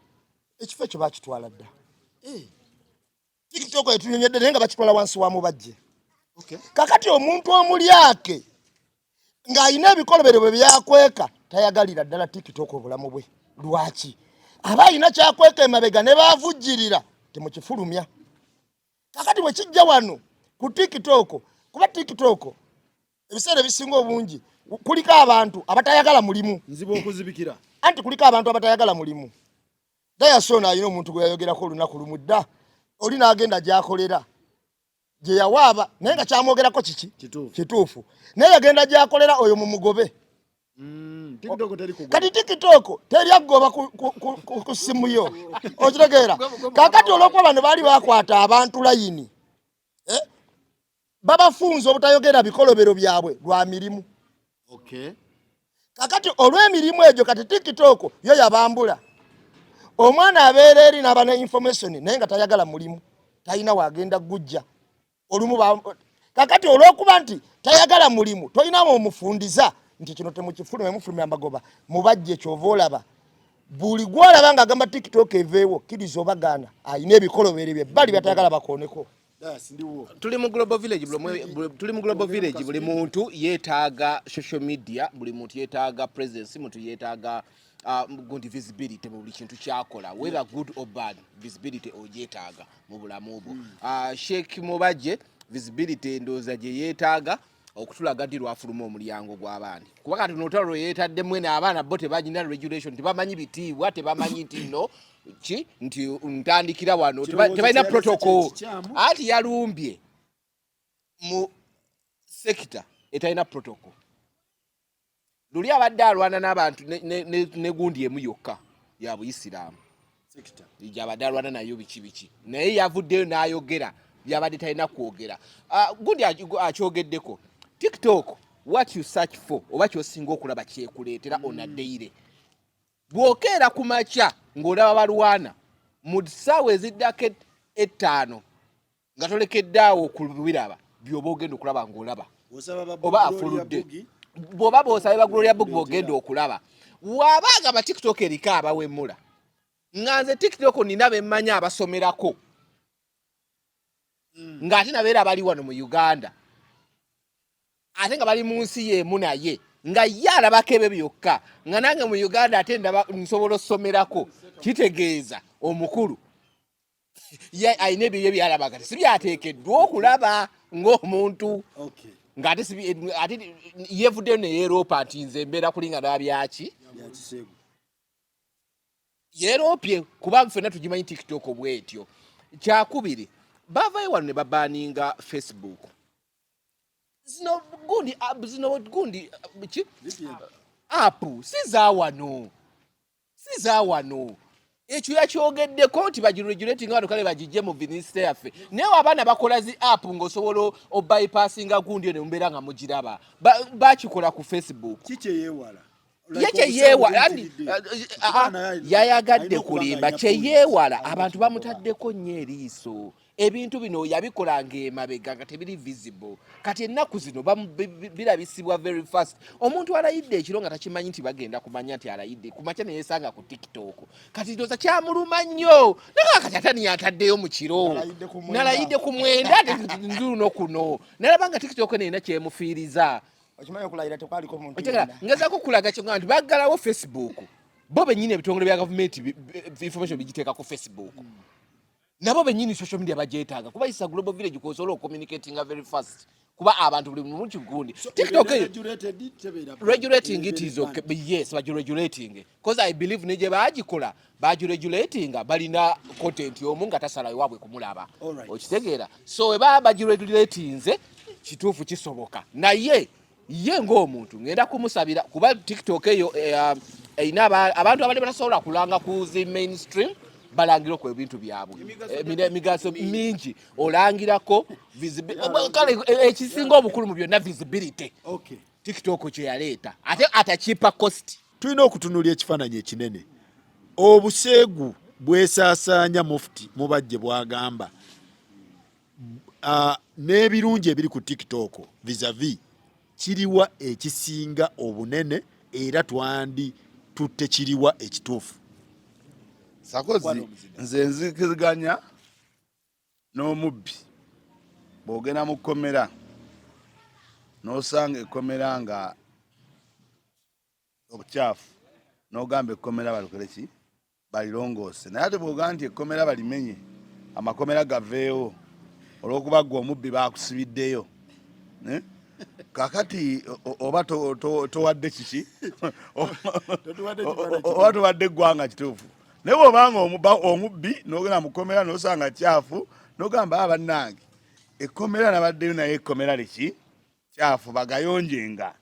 Speaker 1: ekifo ekyo bakitwala dda. TikTok yetunyonyodde naye nga bakitwala wansi wa mubajje. Kakati omuntu omulyake ng'ayina ebikolobero bwe byakweka tayagalira ddala TikTok obulamu bwe. Lwaki? Aba ayina kyakweka emabega ne baavujjirira temukifulumya. Kakati bwe kijja wano ku TikTok kuba TikTok ebiseera ebisinga obungi kuliko abantu abatayagala mulimu.
Speaker 2: Nzibu okuzibikira.
Speaker 1: Anti kuliko abantu abatayagala mulimu. Dayasona ayina omuntu gwe yayogerako olunaku lumu dda. Oli n'agenda gy'akolera. Gye yawaaba naye nga kyamwogerako kiki? Kituufu. Naye yagenda gy'akolera oyo mu mugobe.
Speaker 2: TikTok teri kugoba.
Speaker 1: Kati TikTok teri agoba ku simu yo. Okitegeera? Kakati olw'okuba bano baali bakwata abantu layini. Babafunza obutayogera bikolobero byabwe lwa mirimu. Kakati olw'emirimu egyo kati TikTok yo yabambula. Omwana abeera eri n'aba ne information naye nga tayagala mulimu. Talina wagenda gujja. Kakati olw'okuba nti tayagala mulimu tolinamu omufundiza nti kino temukifulumya mufulumya amagoba mubajje kyova olaba buli gwalaba nga agamba TikTok eveewo kiriza obagaana ayina ebikolobero bye bali batayagala bakooneko.
Speaker 6: Tuli mu global village buli muntu yeetaaga social media, buli muntu yeetaaga presence, muntu yeetaaga gundi visibility mu buli kintu kyakola, whether good or bad, visibility ogyetaaga mu bulamu obwo. Sheikh Mubajje visibility ndooza gye yeetaaga okutulaga ddi lwafuluma omulyango gw'abaana, kuba kati notalo yeetaddemu n'abaana bo tebagina regulation, tebamanyi bitiibwa, tebamanyi nti nno ki nti ntandikira wano, tebalina protocol. Ati yalumbye mu sekita etalina protocol. Luli abadde alwana n'abantu ne gundi emu yokka ya Buyisiraamu gy'abadde alwana nayo biki naye yavuddeyo n'ayogera byabadde talina kwogera. Gundi akyogeddeko TikTok, what you search for oba kyosinga okulaba kyekuleetera on a daily. Bw'okeera ku makya ng'olaba balwana mu ssaawa eziddako 5 nga tolekeddaawo okulabiraba by'oba ogenda okulaba ng'olaba oba afuludde. Bw'oba bw'osaba ba Gloria Book bw'ogenda okulaba. Wabanga ba TikTok eriko abawemula. Nga nze TikTok nina bemmanyi abasomerako. Ng'ate nabeera bali wano mu Uganda. Ate nga bali mu nsi y'emu naye. Nga ye alabako ebyo byokka. Nga nange mu Uganda ate nsobola osomerako. Kitegeeza omukulu. Ye ayina ebyo byalabagati. Si byateekeddwa okulaba ng'omuntu. Ng'ate yevuddeyo ne yeeroopa nti nze mbeera kulinga na byaki yeeroopye kuba ffenna tugimanyi TikTok bwetyo. Kyakubiri bavayo wano ne babaaninga Facebook. Zino gundi apu si za wano ekyo yakyogeddeko nti bagiregulating wano kale bagijje mu minisita yaffe. Naye abaana bakola zi app ng'osobola obypassinga gundi yo ne mubeera nga mugiraba. Bakikola ku Facebook. Yayagadde kulimba kyeyeewala. Abantu bamutaddeko nnyo eriiso. Ebintu bino yabikolanga emabega nga tebiri visible. Kati ennaku zino birabisibwa very fast. Omuntu alayidde ekiro nga takimanyi nti bagenda kumanya nti alayidde. Kumakya ne yeesanga ku TikTok. Kati ndooza kyamuluma nnyo. Naye kati ate yataddeyo mu kiro. Nalayidde ku mwenda nzuuno kuno. Nalaba nga TikTok neena kyemufiiriza.
Speaker 1: Okimanyi okulayira tekwaliko muntu.
Speaker 6: Ngezaako kulaga kyo nti baggalawo Facebook. Bo bennyini ebitongole bya gavumenti information bigiteeka ku Facebook. Nabo bennyini social media bagyetaaga kuba isa global village kusobola communicating very fast kuba abantu buli mu kigundi. TikTok regulating it is okay. Yes, regulating because I believe neje bagikola regulating balina content yomu nga tasala iwabwe kumulaba okitegeera. So eba regulating kituufu kisoboka naye ye ng'omuntu ngenda kumusabira kuba TikTok eyo ina abantu abali batasobola kulanga ku zi mainstream balangiro ku ebintu byabwe emigaso mingi olangirako kale ekisinga obukulu mu byonna visibility. TikTok kye yaleeta ate atakipa cost.
Speaker 2: Tulina okutunuulya ekifaananyi ekinene. Obuseegu bwesaasaanya Mufti Mubajje bwagamba n'ebirungi ebiri ku TikTok vis-a-vis kiriwa ekisinga obunene era twandi tutte kiriwa ekituufu.
Speaker 3: Sakozi nze nzikiriganya n'omubbi bw'ogenda mu kkomera n'osanga ekkomera nga obukyafu n'ogamba ekkomera balukole ki balirongoose naye ate bw'ogamba nti ekkomera balimenye amakomera gaveewo olw'okuba gwe omubbi baakusibiddeyo kakati oba towadde kiki oba towadde eggwanga kituufu. Naye bw'obanga omubbi n'ogenda mu kkomera n'osanga kyafu n'ogamba bannange ekkomera nabaddeyo naye ekkomera leki kyafu bagayonjenga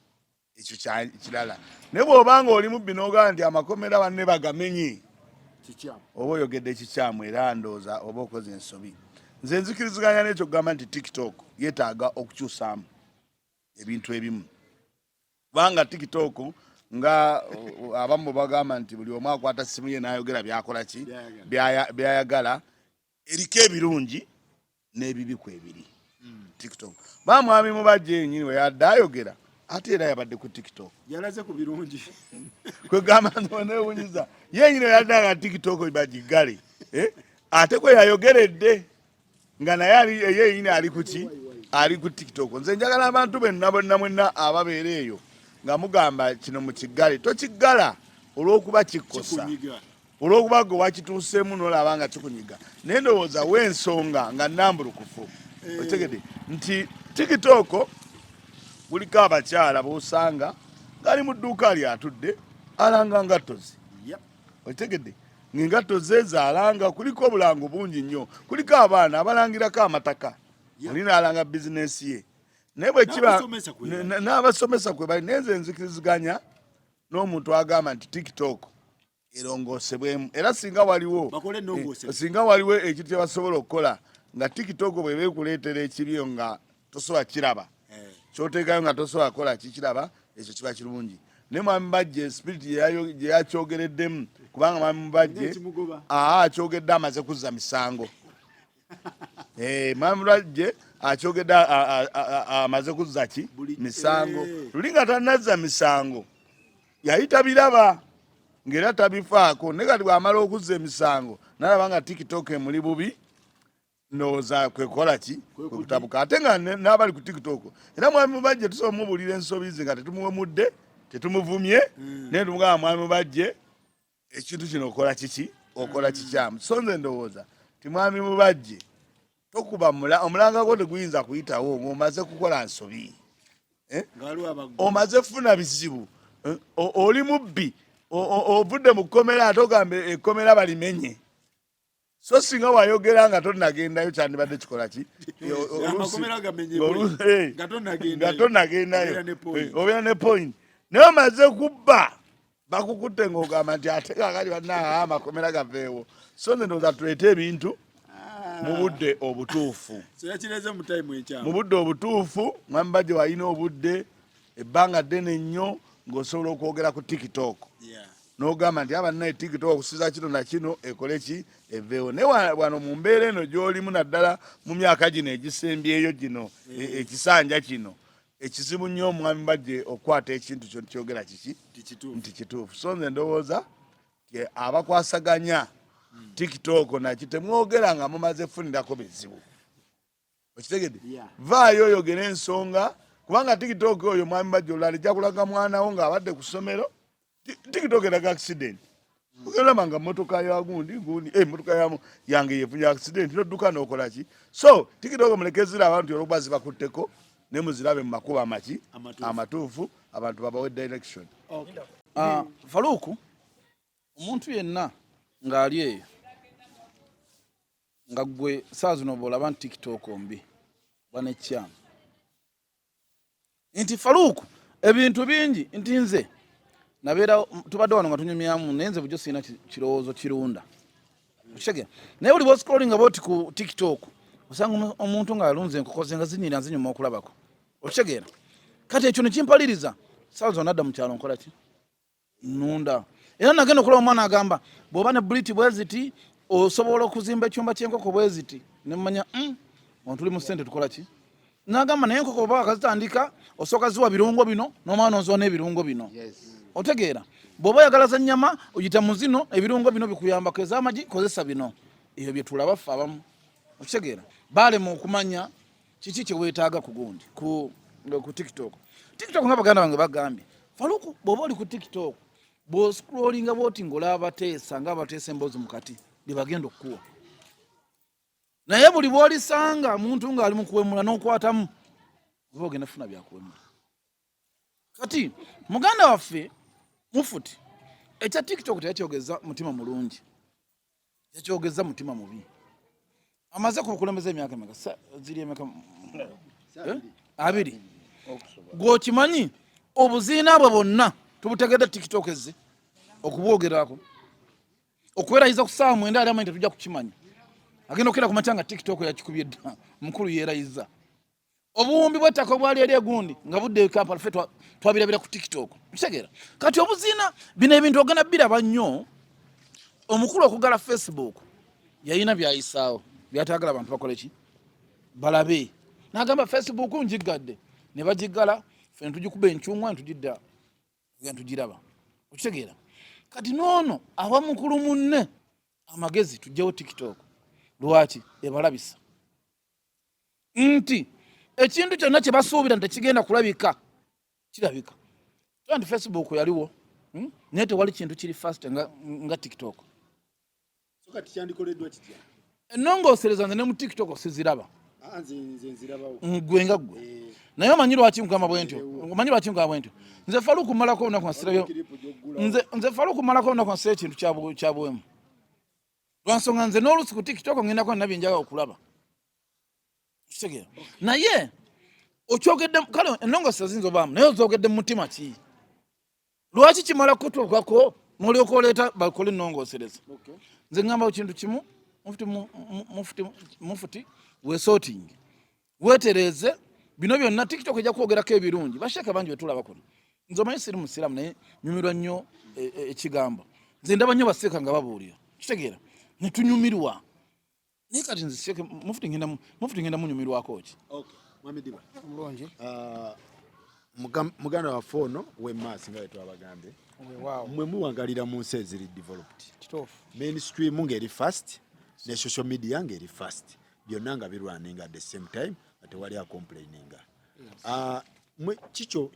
Speaker 3: ekyo kirala. Naye bw'obanga oli mubbi n'ogamba nti amakomera banne bagamenye oba oyogedde ekikyamu era ndooza oba okoze ensobi. Nze nzikiriziganya n'ekyo kugamba nti TikTok yeetaaga okukyusaamu ebintu ebimu kubanga TikTok nga abamu bagamba nti buli omu akwata simu ye n'ayogera byakola ki byayagala. Eriko ebirungi n'ebibi ku ebiri TikTok. Bamwami Mubajje yennyini we yadde ayogera ate era yabadde ku TikTok
Speaker 2: yalaze ku birungi
Speaker 3: kwegamba newunyiza yenyini yaddaga TikTok bagigale ate kwe yayogeredde nga naye yenyini ali kuki ali ku TikTok. Nze njagala abantu benna mwenna ababeera eyo nga mugamba kino mu kigale tokigala olw'okuba kikosa olw'okuba gwe wakituuseemu n'olaba nga kikunyiga naye ndowooza w'ensonga nga nnambulukufu otegedde nti TikTok buliko abakyala b'osanga ng'ali mu dduuka lyatudde alanga ngattozi otegedde ng'engatto ze zaalanga kuliko obulango bungi nnyo kuliko abaana abalangirako amataka oli n'alanga bizinesi ye naye bwe kiba n'abasomesa kwe bali naye nze nzikiriziganya n'omuntu agamba nti TikTok erongoosebwemu era singa waliwo ekintu kye basobola okukola nga TikTok bwe beekuleetera ekibyo nga tosobola kiraba kyoteekayo nga tosobola kukola kikiraba ekyo kiba kirungi naye mwami Bajje spirit gye yakyogereddemu kubanga mwami Bajje akyogedde amaze kuzza misango mwami Bajje akyogedde amaze kuzza ki misango luli nga tanazza misango yayita biraba ng'era tabifaako naye kati bw'amala okuzza emisango nalaba nga TikTok emuli bubi ndowooza kwekola ki kwekutabuka ate nga n'abali ku TikTok era mwami Bajje tusobola mubuulira ensobi ze nga tetumuwemudde tetumuvumye naye tumugamba mwami Bajje ekintu kino okola kiki okola kikyamu so nze ndowooza ti mwami Bajje tokuba omulanga gwo teguyinza kuyitawo ng'omaze kukola nsobi omaze kufuna bizibu oli mubbi ovudde mu kkomera ate ogambe ekkomera balimenye so singa wayogera nga tonnagendayo kyandibadde kikola ki nga tonnagendayo obeera ne point naye omaze kubba bakukutte ng'ogamba nti ate kakali bannaa amakomera gaveewo so nze ndowooza tuleete ebintu mu budde obutuufu mu budde obutuufu mwami Bajje walina obudde ebbanga ddene nnyo ng'osobola okwogera ku TikTok n'ogamba nti abannaye TikTok okusiza kino na kino ekole ki eveewo naye wano mu mbeera eno gy'olimu naddala mu myaka gino egisembyeyo gino ekisanja kino ekizibu nnyo omwami Bajje okukwata ekintu kyo kyogera kiki nti kituufu so nze ndowooza abakwasaganya TikTok naki temwogera nga mumaze funirako bizibu okitegedde vaayo oyogera ensonga kubanga TikTok oyo mwami Bajje olwalijja kulaga mwanawo ng'abadde ku ssomero TikTok eraga accident ogerama nga motoka ya gundi motoka yange yefunye accident nodduka n'okola ki so TikTok mulekezera abantu olwokuba zibakutteko ne muzirabe mu makubo amaki amatuufu abantu babawe direction
Speaker 4: Faluku omuntu yenna ng'ali eyo nga gwe saa zino bw'olaba nti TikTok mbi bwanekyamu nti Faluku ebintu bingi nti nze nabeera tubadde wano nga tunyumyamu naye nze bujjo sirina kirowoozo kirunda okitegeera naye buli bw'oscrollinga bwoti ku TikTok osanga omuntu ng'alunze enkoko ze nga zinyira nzinyuma okulabako okitegeera kati ekyo nekimpaliriza saa zonna adda mu kyalo nkola ki nunda era nagenda okulaba omwana agamba bw'oba ne buliti bwe ziti osobola okuzimba ekyumba ky'enkoko bwe ziti nemmanya ontuli mu ssente tukola ki nagamba naye enkoko oba wakazitandika osooka ziwa birungo bino n'omwana oziwa n'ebirungo bino otegeera bw'oba oyagala za nnyama oyita mu zino ebirungo bino bikuyambako ez'amagi kozesa bino ebyo bye tulaba ffe abamu okitegeera baalema okumanya kiki kye weetaaga ku gundi ku TikTok nga baganda bange bagambye Faluku bw'oba oli ku TikTok bw'oscrollinga bwoti ng'olaba abateesa ng'abateesa emboozi mu kati bye bagenda okukuwa naye buli bw'olisanga omuntu ng'ali mu kuwemula n'okwatamu oba ogenda funa byakuwemula kati muganda waffe mufuti ekya TikTok teyakyogeza mutima mulungi yakyogeza mutima mubi amaze kukulembeza emyaka emeka ziri emeka 2 gw'okimanyi obuziina bwe bwonna tubutegedde TikTok ezze okubwogerako okwerayiza ku ssaawa 9 ali amanyi tetujja kukimanya agenda okera ku makya nga TikTok yakikubye dda mukulu yeerayiza obuwumbi bw'ettaka obwali eri egundi nga budde e Kampala ffe twabirabira ku TikTok kitegeera kati obuziina bino ebintu ogenda biraba nnyo omukulu okugala Facebook yayina byayisaawo byatagala abantu bakole ki balabe n'agamba Facebook njigadde ne bagigala fe tujikuba enchumwa tujidda tujiraba okitegeera kati noono awa mukulu munne amagezi tujjawo TikTok lwaki ebalabisa nti ekintu kyonna kye basuubira nti tekigenda kulabika kirabika nti Facebook yaliwo naye tewali kintu kiri fast nga TikTok
Speaker 2: so kati kyandikoleddwa kitya
Speaker 4: ennongoosereza nze ne mu TikTok siziraba
Speaker 2: nze nzirabawo
Speaker 4: gwe nga gwe naye omanyi lwaki nkugamba bwe ntyo nze Faruku mmalako olunaku nasirayo nze Faruku mmalako olunaku nasira ekintu kya buwemu lwansonga nze n'oluusi ku TikTok ngendako nina bye njagala okulaba kitegeera naye okyogedde kale ennongoosereza ziyinza obaamu naye ozogedde mu mutima ki lwaki kimala kutuukako n'olyoka oleeta bakole ennongoosereza nze ngamba kintu kimu mufuti weesootingi weetereeze bino byonna TikTok ejja kwogerako ebirungi bashaka bangi betulaba kuno nze omanyi siri musiraamu naye nyumirwa nnyo ekigambo nze ndaba nnyo baseeka nga babuulira kitegeera netunyumirwa naye kati nze seeke mufuti ngenda munyumirwako ki
Speaker 2: Mwamidiba
Speaker 5: mulungi
Speaker 2: muganda waffe ono w'emmaasi nga wetwabagambye mwe muwagalira mu nsi eziri developed mainstream ng'eri fast ne social media ng'eri fast byonna nga birwaninga at the same time nga tewali acomplaininga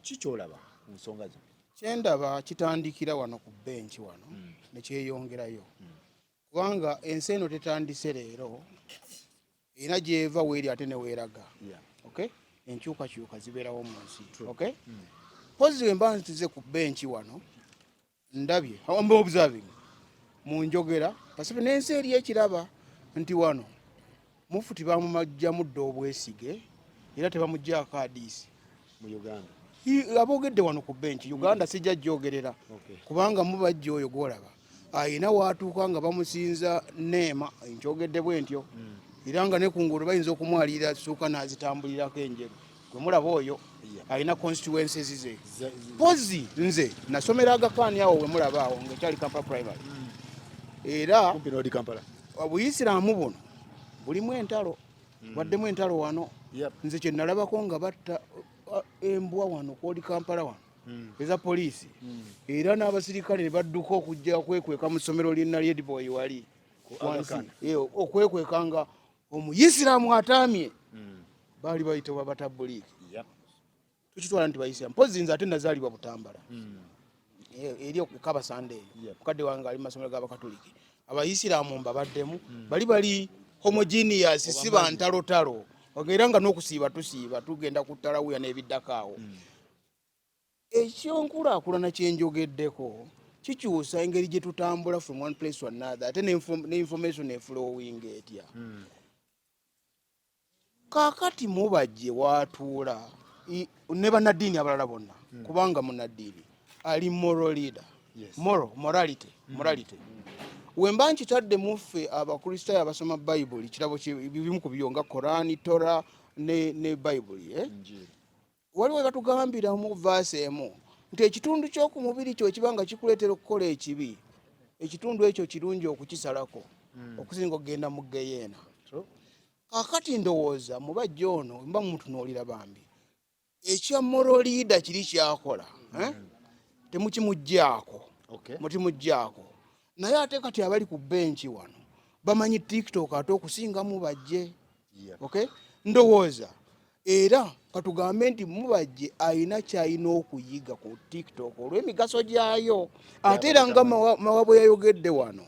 Speaker 2: kikyolaba mu nsonga zo
Speaker 5: kyendaba kitandikira wano ku benchi wano nekyeyongerayo kubanga ensi eno tetandise leero era gyeva weeri ate neweeraga okay enkyukakyuka zibeerawo mu nsi okay pozi wemba ntize ku benchi wano ndabye awamba observing mu njogera pasipe n'ensi eri ekiraba nti wano mufuti bamumajjamu dda obwesige era tebamugjaako adiisi
Speaker 2: mu Uganda
Speaker 5: aboogedde wano ku benchi Uganda sijja jjogerera kubanga mubajja oyo gwolaba ayina waatuuka nga bamusinza neema enkyogedde bwe ntyo era nga ne ku nguudo bayinza okumwalira suuka n'azitambulirako enjeru gwe mulaba oyo ayina constituencies ze pozi nze nasomera agakaani awo we mulaba awo ngaekyali Kampala primary era obuyisiraamu buno bulimu entalo baddemu entalo wano nze kye nalabako nga batta embwa wano kwoli Kampala wano eza poliisi era n'abasirikale ne badduka okujja okwekweka mu ssomero lyonna ly'Edboy wali okwekweka nga omuyisiraamu ataamye baali bayita babatabuliiki tukitwala nti bayisiraamu mpozi nze ate nazaalibwa Butambala eri okukaba sande eyo mukadde wange ali mu masomero g'abakatoliki abayisiraamu mbabaddemu bali homogeneous si bantalotalo era nga n'okusiiba tusiiba tugenda ku ttalawuya n'ebiddako awo ekyonkulaakulana kyenjogeddeko kikyusa engeri gye tutambula from one place to another ate ne information eflowing etya kaakati mubajje watuula ne bannaddiini abalala bonna kubanga munnaddiini ali moral leader morality wemba nkitadde muffe abakristaayo abasoma bayibuli kirabo bimu ku byo nga Korani Tora ne bayibuli waliwo we batugambira mu vaasi emu nti ekitundu ky'oku mubiri kyo ekibanga kikuleetera okukola ekibi ekitundu ekyo kirungi okukisalako okusinga okugenda mu geyeena kaakati ndowooza mubajja ono mba mumutunuulira bambi ekya moral leader kiri kyakola temukimugjaako mutimugjaako naye ate kati abali ku benchi wano bamanyi TikTok ate okusingamu bajje okay ndowooza era katugambe nti mubajje ayina kyayina okuyiga ku TikTok olw'emigaso gyayo ate era nga mawabo yayogedde wano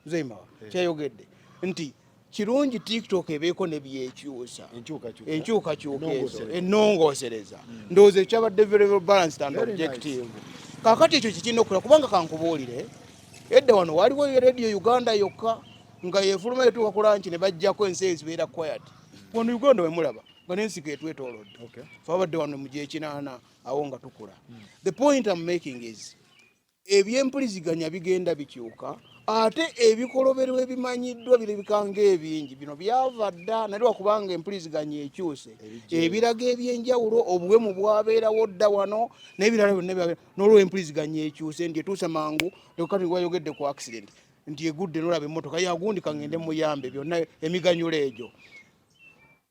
Speaker 5: Zeymawa kyayogedde nti kirungi TikTok ebeeko ne byekyusa enkyukakyuka ezo ennongoosereza ndowooza ekyabadde very balanced and objective kaakati ekyo kikirina okukola kubanga kankubuulire edda wano waliwo radio Uganda yokka nga yefuluma yetuuka kulanki ne bajjako ensi ezibeera quiet wano Uganda wemulaba nga n'ensiko etwetoolodde fabadde wano mu gyekinaana awo nga tukula the point I'm making is ebyempuliziganya bigenda bikyuka ate ebikoloberwa ebimanyiddwa birabikanga ebingi bino byava dda naye lwakubanga empuliziganya ekyuse ebiraga ebyenjawulo obuwemu bwabeerawo dda wano n'ebirala byonna n'olwo empuliziganya ekyuse nti etuusa mangu lekati wayogedde ku accident nti egudde n'olaba emmotoka yagundi kangende muyambe byonna emiganyulo egyo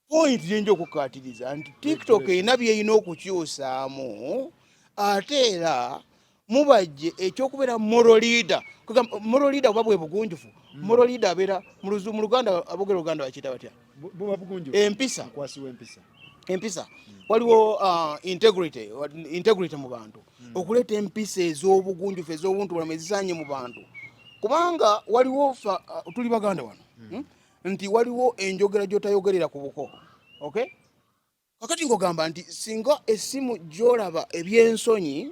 Speaker 5: point gyenja okukatiriza nti TikTok erina byeyina okukyusaamu ate era mubajje ekyokubeera moral leader. Moral leader oba bwe bugunjufu, moral leader abeera mu Luganda, abogera Luganda bakiyita batya? Empisa. Waliwo integrity mu bantu, okuleeta empisa ez'obugunjufu ez'obuntu bulamu ezisaanye mu bantu, kubanga waliwo tuli Baganda wano nti waliwo enjogera gy'otayogerera ku buko. Okay, kakati ng'ogamba nti singa essimu gy'olaba ebyensonyi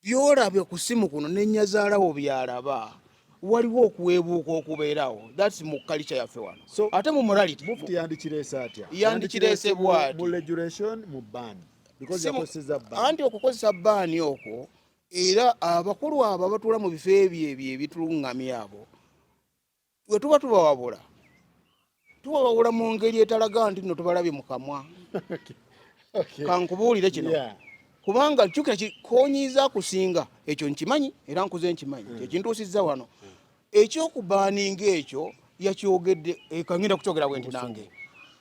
Speaker 5: by'olabye ku ssimu kuno n'ennyazaalawo byalaba, waliwo okuweebuuka okubeerawo. That's mu culture yaffe wano.
Speaker 2: So
Speaker 5: ate mu morality
Speaker 2: mufti yandikireese atya?
Speaker 5: Yandikireese bw'ati
Speaker 2: mu regulation mu ban because yakozesa ban.
Speaker 5: Anti okukozesa baani okwo era abakulu abo abatuula mu bifo ebyo ebituluŋŋamya abo we tuba tubawabula mu ngeri etalaga nti nno tubalabye mu kamwa. Kankubuulire kino kubanga jjukira kikonyiiza kusinga ekyo nkimanyi era nkuze nkimanyi ekintuusizza wano ekyokubaaninga ekyo yakyogedde kangenda kukyogera bwe nti nange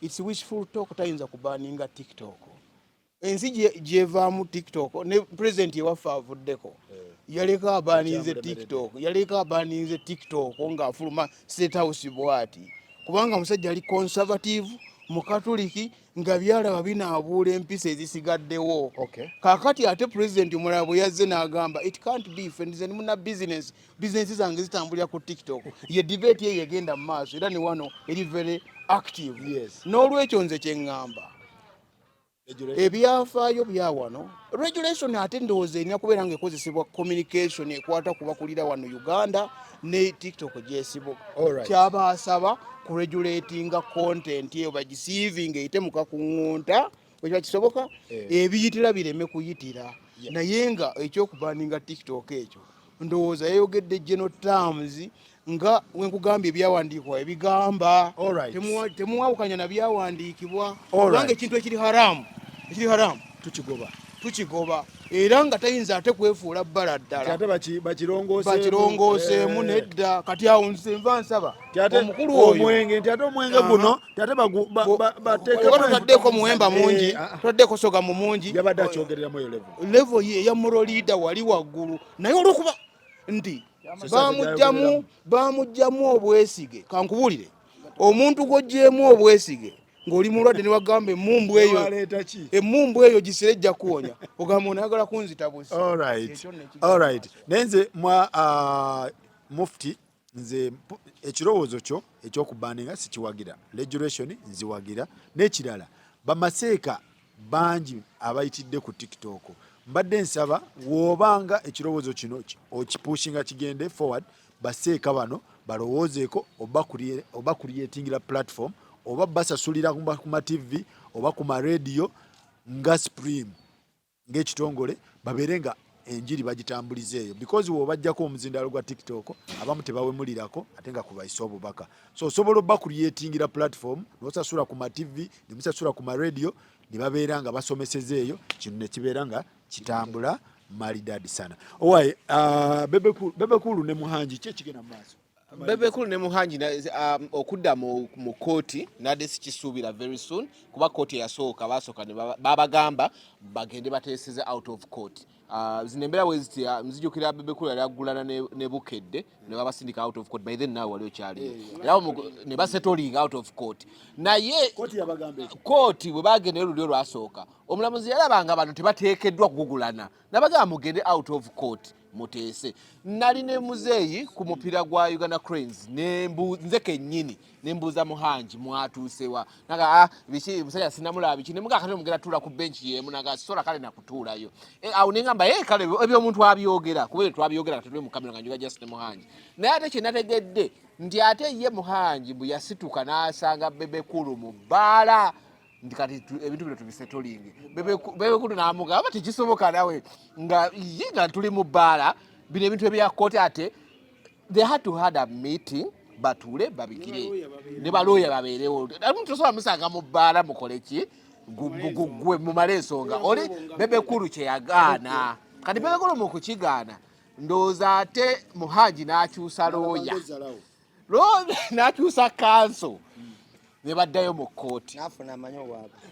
Speaker 5: it's wishful talk tayinza kubaaninga TikTok. Ensi gyevaamu TikTok ne president ewaffe avuddeko yaleka abaaninze TikTok ng'afuluma State House bw'ati kubanga musajja ali conservative mukatoliki nga byalaba binaabuula empisa ezisigaddewo. Kaakati ate president omulala bwe yazze n'agamba it can't be nze muna business zange zitambulira ku TikTok. Ye debate ye yegenda mu maaso era ne wano eri very active. N'olwekyo nze kye ŋŋamba ebyafaayo bya wano regulation ate ndowooza erina kubeera ng'ekozesebwa communication ekwata ku bakulira wano Uganda ne TikTok gyesibuka. Kyabaasaba kuregulatinga content eyo bagisiivinga eyite mu kakuŋŋunta bwe kisoboka ebiyitira bireme kuyitira. Naye nga ekyokubaaninga TikTok ekyo ndowooza yayogedde general terms nga wenkugambye ebyawandiikibwa ebigamba temuwawukanya na byawandiikibwa kubanga ekintu ekiri haramu tukigoba era nga tayinza ate kwefuula bbala ddala bakirongooseemu nedda. Kati awo nze nva nsaba omukulu oyo
Speaker 2: nti ate omwenge guno
Speaker 5: totaddeko muwemba mungi totaddeko soga mu mungi
Speaker 2: yabadde akyogereramu eyo
Speaker 5: level eya moral leader wali waggulu naye olwokuba nti bamugjamu obwesige. Kankubuulire omuntu gw'oggyeemu obwesige ng'oli mulwadde ne wagamba emmumbu eyo gisire ejja kuwonya ogamba onayagala kunzita busi.
Speaker 2: Alright. Naye nze mufti nze ekirowoozo kyo ekyokubaaninga sikiwagira, regulation nziwagira. N'ekirala bamaseeka bangi abayitidde ku TikTok mbadde nsaba w'obanga ekirowoozo kino okipushinga kigende forward baseeka bano balowoozeeko oba creatingira platform oba basasulira ku ma TV oba ku ma radio nga Supreme ng'ekitongole babeere nga enjiri bagitambuliza eyo because w'obajjako omuzindaalo gwa TikTok abamu tebawemulirako ate nga kubayisa obubaka. So osobola oba creatingira platform n'osasula ku ma TV ne musasula ku ma radio ne babeera nga basomeseza eyo kino ne kibeera nga kitambula maridadi sana. Owaye Bebekulu ne Muhanji ki ekigenda mu maaso?
Speaker 6: Bebekulu ne Muhanji okudda mu kooti nadde sikisuubira very soon kuba kooti eyasooka basooka ne babagamba bagende bateeseze out of court. Zino embeera bwe ziti nzijukira Bebekulu yali aggulana ne Bukedde ne babasindika out of court by then naawe wali okyaliyo era ne basettling out of court. Naye kooti bwe bagenda olulyo lwasooka omulamuzi yalabanga abantu tebateekeddwa kugugulana nabagamba mugende out of court muteese. Nali ne muzeeyi ku mupiira gwa Uganda Cranes nze kennyini ne mbuuza Muhanji mwatuusewa naga biki musajja sinamulaba biki ne muga kati mugenda tuula ku benchi yemu naga sola kale nakutuulayo awo ne ngamba kale ebyo omuntu abyogera kuba twabyogera katuli mu kamera nga njuga just ne Muhanji naye ate kye nategedde nti ate ye Muhanji bwe yasituka n'asanga Bebekulu mu bbaala nti kati ebintu bino tubisetolinge. Bebekulu n'amugamba tekisoboka nawe nga tuli mu bbaala bino ebintu ebya kooti ate they had to had a meeting batuule babigire ne balooya babeerewo. Omuntu osobola musanga mu bbaala mukole ki gwe mumale ensonga oli Bebekulu kye yagaana. Kati Bebekulu mu kukigaana ndowooza ate Muhanji n'akyusa looya n'akyusa kanso ne baddayo mu kkooti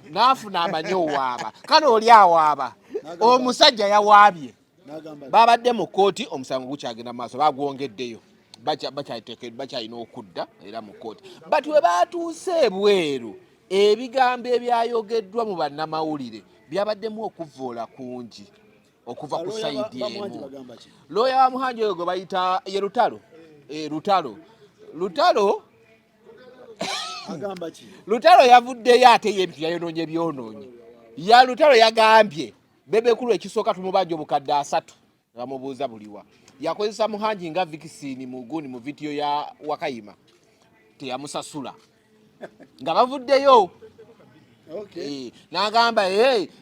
Speaker 1: n'afuna
Speaker 6: amanyo waaba kale oli awaaba omusajja yawaabye babadde mu kkooti omusango gukyagenda mu maaso bagwongeddeyo bakyalina okudda era mu kkooti but we baatuuse ebweru ebigambo ebyayogeddwa mu bannamawulire byabaddemu okuvoola kungi okuva ku sayidi emu. Looya wa Muhanji oyo gwe bayita ye Lutalo yavuddeyo ate y'ebintu yayonoonye byonoonye. Lutalo yagambye Bebekulu ekisooka tumubanja obukadde 3 bamubuuza buliwa. Yakozesa Muhanji nga Vikisini mu video ya Wakayima. Teyamusasula. Nga bavuddeyo. Okay. N'agamba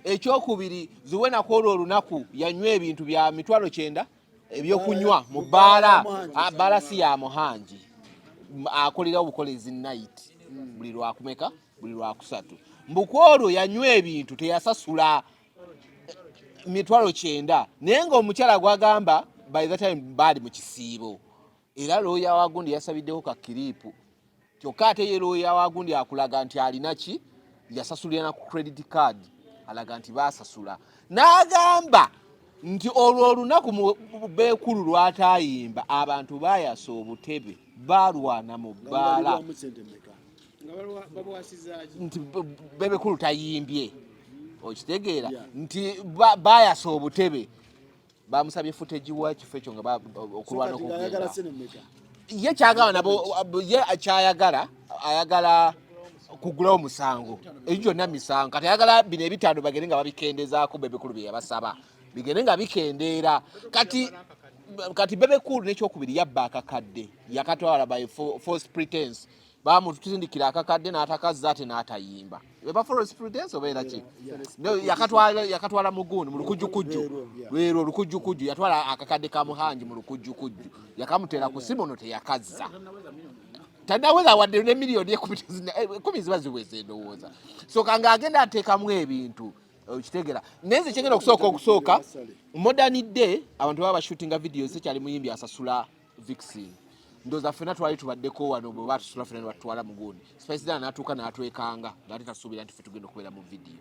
Speaker 6: ekyokubiri Zuwena Kolo olunaku yanywa ebintu bya 900 ebyokunywa mu bbaala si ya Muhanji. Akolera obukolezi night. Buli lwakumeka buli lwakusatu. Mbukwolo yanywa ebintu teyasasula 900 naye ng'omukyala gwagamba by the time bali mu kisiibo. Era looya wa gundi yasabiddeho ka kiripu. Kyokka ate ye looya wa gundi akulaga nti alina ki yasasulira na ku credit card alaga nti baasasula. N'agamba nti olwo olunaku mu Beekulu lwatayimba abantu baayasa obutebe balwana mu bbaala nti Beekulu tayimbye okitegeera nti baayasa obutebe bamusabye footage wa kifo ekyo nga okulwana okugenda ye kyagala nabo ye ayagala kugulawo musango ekyo gyonna misango kati ayagala bino ebitaano bagende nga babikendezaako Beekulu bye yabasaba bigende nga bikendeera kati Beekulu n'ekyokubiri yabba akakadde yakatwala by false pretense bamutindikira akakadde n'atakazza ate n'atayimba eba false pretense obeera ki yakatwala mugundi mu lukujjukujju lwero olukujjukujju yatwala akakadde ka Muhanji mu lukujjukujju yakamutera ku simono teyakazza tanaweza wadde ne miliyoni 10 ziba ziweze endowooza so kanga agenda ateekamu ebintu okitegeera neze kyengenda okusooka modern day abantu baba shootinga videos ekyali muyimbi asasula Vixen ndoza fena twali tubaddeko wano bo batusula fena batwala mugundi Spice Dana natuuka n'atwekanga ng'ate tasuubira nti ffe tugenda okubeera mu video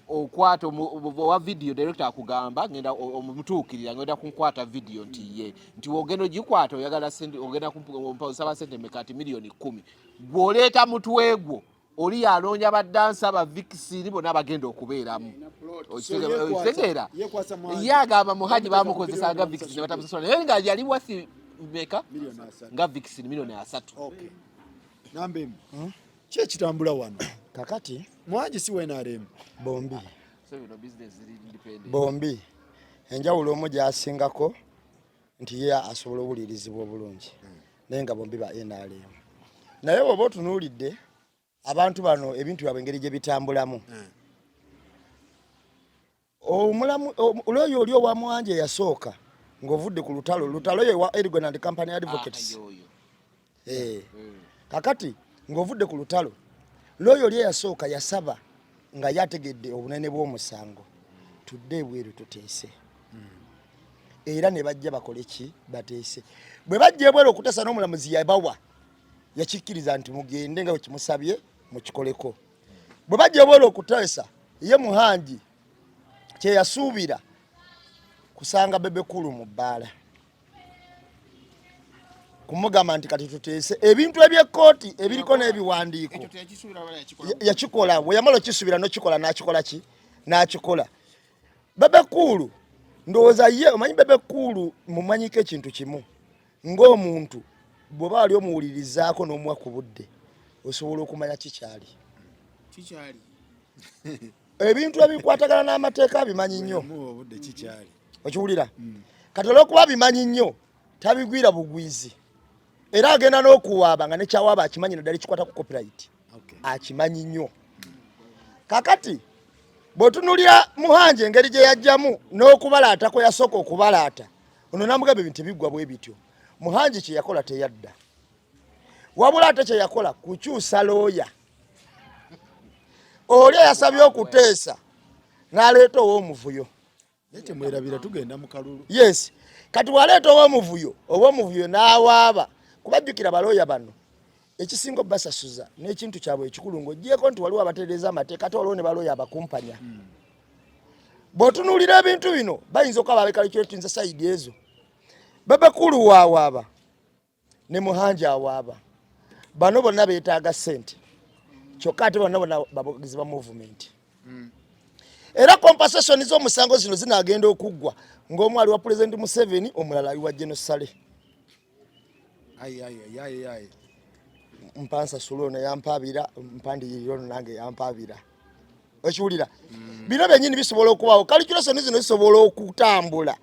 Speaker 6: okwata wa video director akugamba ngenda omutuukirira ngenda kunkwata video nti wogendo gikwata oyagala sente ogenda kumpawusaba sente mekati miliyoni 10 bw'oleeta mutwegwo oli yalonja badansa ba Vixen bonna bagenda okubeeramu okitegeera ye agamba Muhanji bamukozesa nga Vixen ne batamusasula naye nga yali wasi meka nga Vixen miliyoni 3.
Speaker 2: Okay. Nambe kye kitambula wano
Speaker 1: kakati
Speaker 2: Muhanji si wena aremu
Speaker 1: bombi enjawulo omu gyasingako nti ye asobola obulirizibwa obulungi naye nga bombi ba NRM naye bw'oba otunuulidde abantu bano ebintu byabwe engeri gye bitambulamu olwoyo oli owa Muhanji yasooka ng'ovudde ku lutalo ye wa Ergon and Company Advocates kakati ng'ovudde ku lutalo lwoyo oli yasooka yasaba nga yategedde obunene bw'omusango tudde ebweru tuteese era ne bajja bakole ki bateese bwe bajja ebweru okuteesa n'omulamuzi yabawa yakikkiriza nti mugende nga wekimusabye mukikoleko bwe bajja ebweru okuteesa ye Muhanji kye yasuubira kusanga Beekulu mu bbaala kumugamba nti kati tuteese ebintu eby'ekkooti ebiriko n'ebiwandiiko yakikola bwe yamala okisuubira n'okikola n'akikola ki n'akikola Beekulu ndowooza ye omanyi Beekulu mumanyiko ekintu kimu ng'omuntu bw'oba ali omuwulirizaako n'omuwa ku budde osobola okumanya kikyali ebintu ebikwatagana n'amateeka bimanyi nnyo okiwulira kati olw'okuba bimanyi nnyo tabigwira bugwizi era agenda n'okuwaaba nga nekyawaaba akimanyi naddala kikwata ku copyright akimanyi nnyo kakati bw'otunulira Muhanji engeri gye yajjamu n'okubalaata kwe yasooka okubalaata ono namugamba ebintu ebiggwa bwe bityo Muhanji kye yakola teyadda wabula ate kye yakola kukyusa looya oli yasabye okuteesa n'aleeta ow'omuvuyo
Speaker 2: nete mwerabira tugenda mu kalulu
Speaker 1: yes kati waleeta ow'omuvuyo n'awaaba kubajjukira balooya bano ekisingo basasuza n'ekintu kyabwe ekikulu ng'ogyeko nti waliwo abatereeza amateeka ate waliwo ne baloya abakumpanya bw'otunuulira ebintu bino bayinza okuba babekalikyuletinza sayidi ezo Bebekulu waawaaba ne Muhanji awaaba bano bonna beetaaga ssente kyokka ate bonna babugizi ba movement era compensation z'omusango zino zinaagenda okuggwa ng'omu ali wa President Museveni omulala ali wa General Sale mpansa sulono yampaabira mpandiyirirono nange yampaabira okiwulira bino byennyini bisobola okubaawo calculation zino zisobola okutambula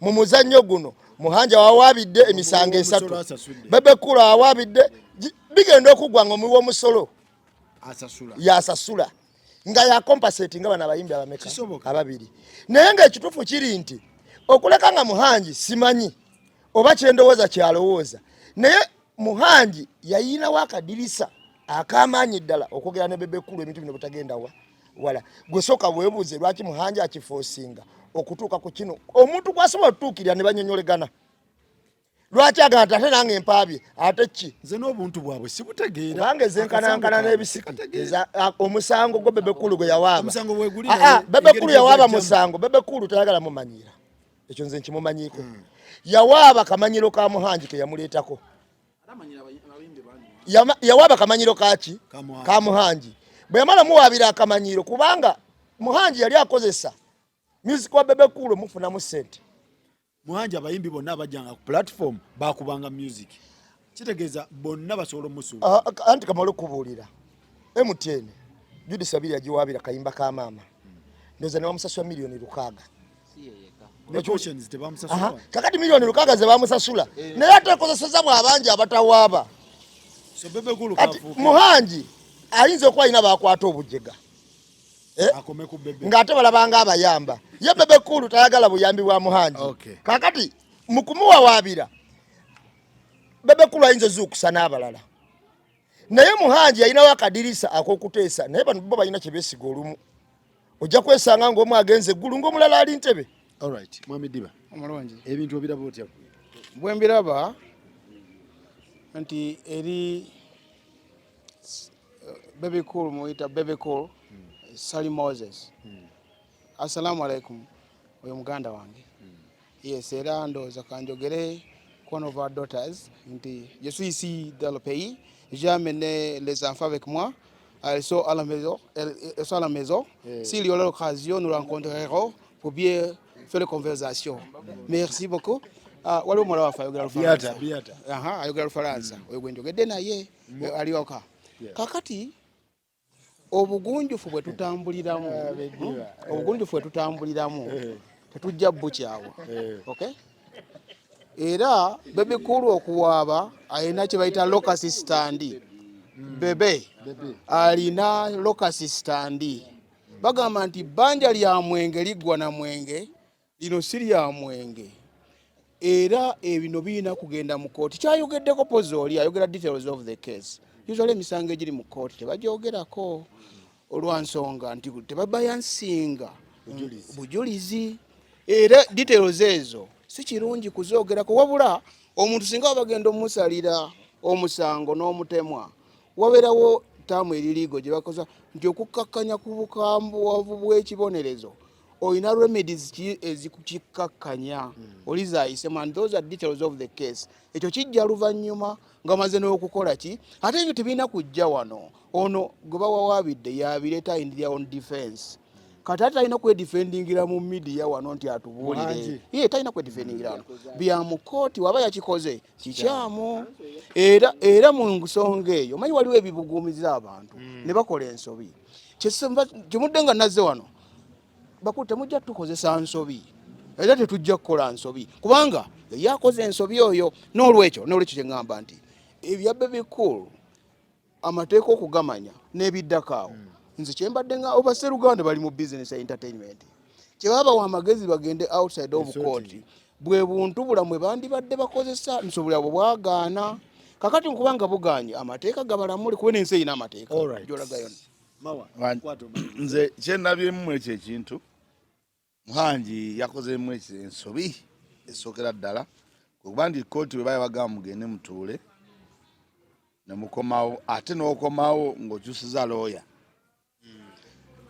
Speaker 1: mu muzannyo guno Muhanja wawaabidde emisango 3 Bebekulu awaabidde bigenda okuggwa ng'omuwi w'omusolo yasasula nga ya compensate nga bana bayimbi abameka ababiri naye ng'ekituufu kiri nti okuleka nga Muhanji simanyi oba kyendowooza kyalowooza naye Muhanji yayinawo akadirisa akamaanyi ddala okwogera ne Bebekulu ebintu bino butagenda wala gwe sooka weebuuze lwaki Muhanji akifoosinga okutuuka ku kino omuntu kwasobola otutuukirira ne banyonyolegana lwaki agana ate nange empaabye ate ki
Speaker 2: nze n'obuntu bwabwe sibutegeera
Speaker 1: kubanga ezenkanankana n'ebisiki omusango gwe Bebekulu gwe yawaaba Bebekulu yawaaba musango Bebekulu tayagala mumanyira ekyo nze nkimumanyiiko yawaaba kamanyiro ka Muhanji ke yamuleetako yawaaba kamanyiro kaki ka Muhanji bwe yamala muwaabira akamanyiro kubanga Muhanji yali akozesa music wa Bebekulu mufunamu ssente
Speaker 2: Muhanji abayimbi bonna abajjanga ku platform bakubanga music kitegeeza bonna basobola omusuula
Speaker 1: anti kamala okubuulira MTN Judi Sabiri yagiwaabira kayimba ka maama ndoza ne bamusasula milioni 600 kakati milioni 600 ze bamusasula naye atakozeseza bw'abangi abatawaaba
Speaker 2: so Bebekulu
Speaker 1: Muhanji ayinza okuba alina bakwata obujega ng'ate balabanga abayamba ye Bebekulu tayagala buyambi bwa Muhanji kakati mu kumuwawaabira Bebekulu ayinza zuukusa n'abalala naye Muhanji yalinawo akadirisa ak'okuteesa naye bano bo balina kye beesiga olumu ojja kwesanga ng'omu agenze eggulu ng'omulala ali Ntebe.
Speaker 2: Alright, Mwami Diba.
Speaker 5: Omulungi.
Speaker 2: Ebintu obiraba otya?
Speaker 5: Bwe mbiraba nti eri Bebekulu muyita Bebekulu Sally Moses. Assalamu alaikum. Oyo muganda wange. Yes, era ndowooza kanjogere one of our daughters nti je suis ici dans le pays. J'ai amené les enfants avec moi. Ils sont à la maison. Ils sont à la maison. S'il y aura l'occasion, nous rencontrerons pour bien faire la conversation. Merci beaucoup. Waliwo muwala waffe ayogera Lufalansa. Ayogera Lufalansa. Oyo gwe njogedde naye ali waka. Kakati obugunjufu bwe tutambuliramu tetujja bukyawa. Okay? Era Bebekulu okuwaaba alina kye bayita locus stand. Bebe alina locus stand. Bagamba nti bbanja lya mwenge liggwa na mwenge lino si lya mwenge. Era ebino birina kugenda mu kooti. Kyayogeddeko pozi oli ayogera details of the case. Usually emisango egiri mu kooti tebagyogerako olwansonga nti tebabayansinga bujulizi. Era details ezo si kirungi kuzoogerako wabula omuntu singa bagenda omusalira omusango n'omutemwa wabeerawo taamu eririigo gye bakoza nti okukkakkanya ku bukambuwavu bw'ekibonerezo olina remedies ezikukikkakkanya olizaayisemu and those are details of the case. Ekyo kijja luvannyuma nga maze n'okukola ki ate ebyo tebirina kujja wano ono gwe bawawaabidde yabireeta in their own defense. Kati ate talina kwedifendingira mu media wano nti atubuulire ye talina kwedifendingira wano bya mu kooti waba yakikoze kikyamu. Era mu nsonga eyo manyi waliwo ebibuguumiza abantu ne bakola ensobi kyemudde nga nazze wano bakulu temujja tukozesa nsobi era tetujja kukola nsobi kubanga yakoze ensobi oyo. N'olwekyo kye ngamba nti ebya Bebekulu amateeka okugamanya n'ebiddakaawo nze kyembadde nga obaseruganda bali mu business entertainment kyebabawa amagezi bagende outside of court bwe buntu bulamwe bandibadde bakozesa nsobola bwe bwagaana kakati nkubanga buganye amateeka gabalamule kuba n'ensi erina amateeka gyolagayo.
Speaker 3: Nze kyendabyemu ekyo ekintu Muhanji yakozemu ensobi esookera ddala kuba nti kooti bwe baya bagamba mugende mutuule nemukomawo ate n'okomawo ng'okyusiza looya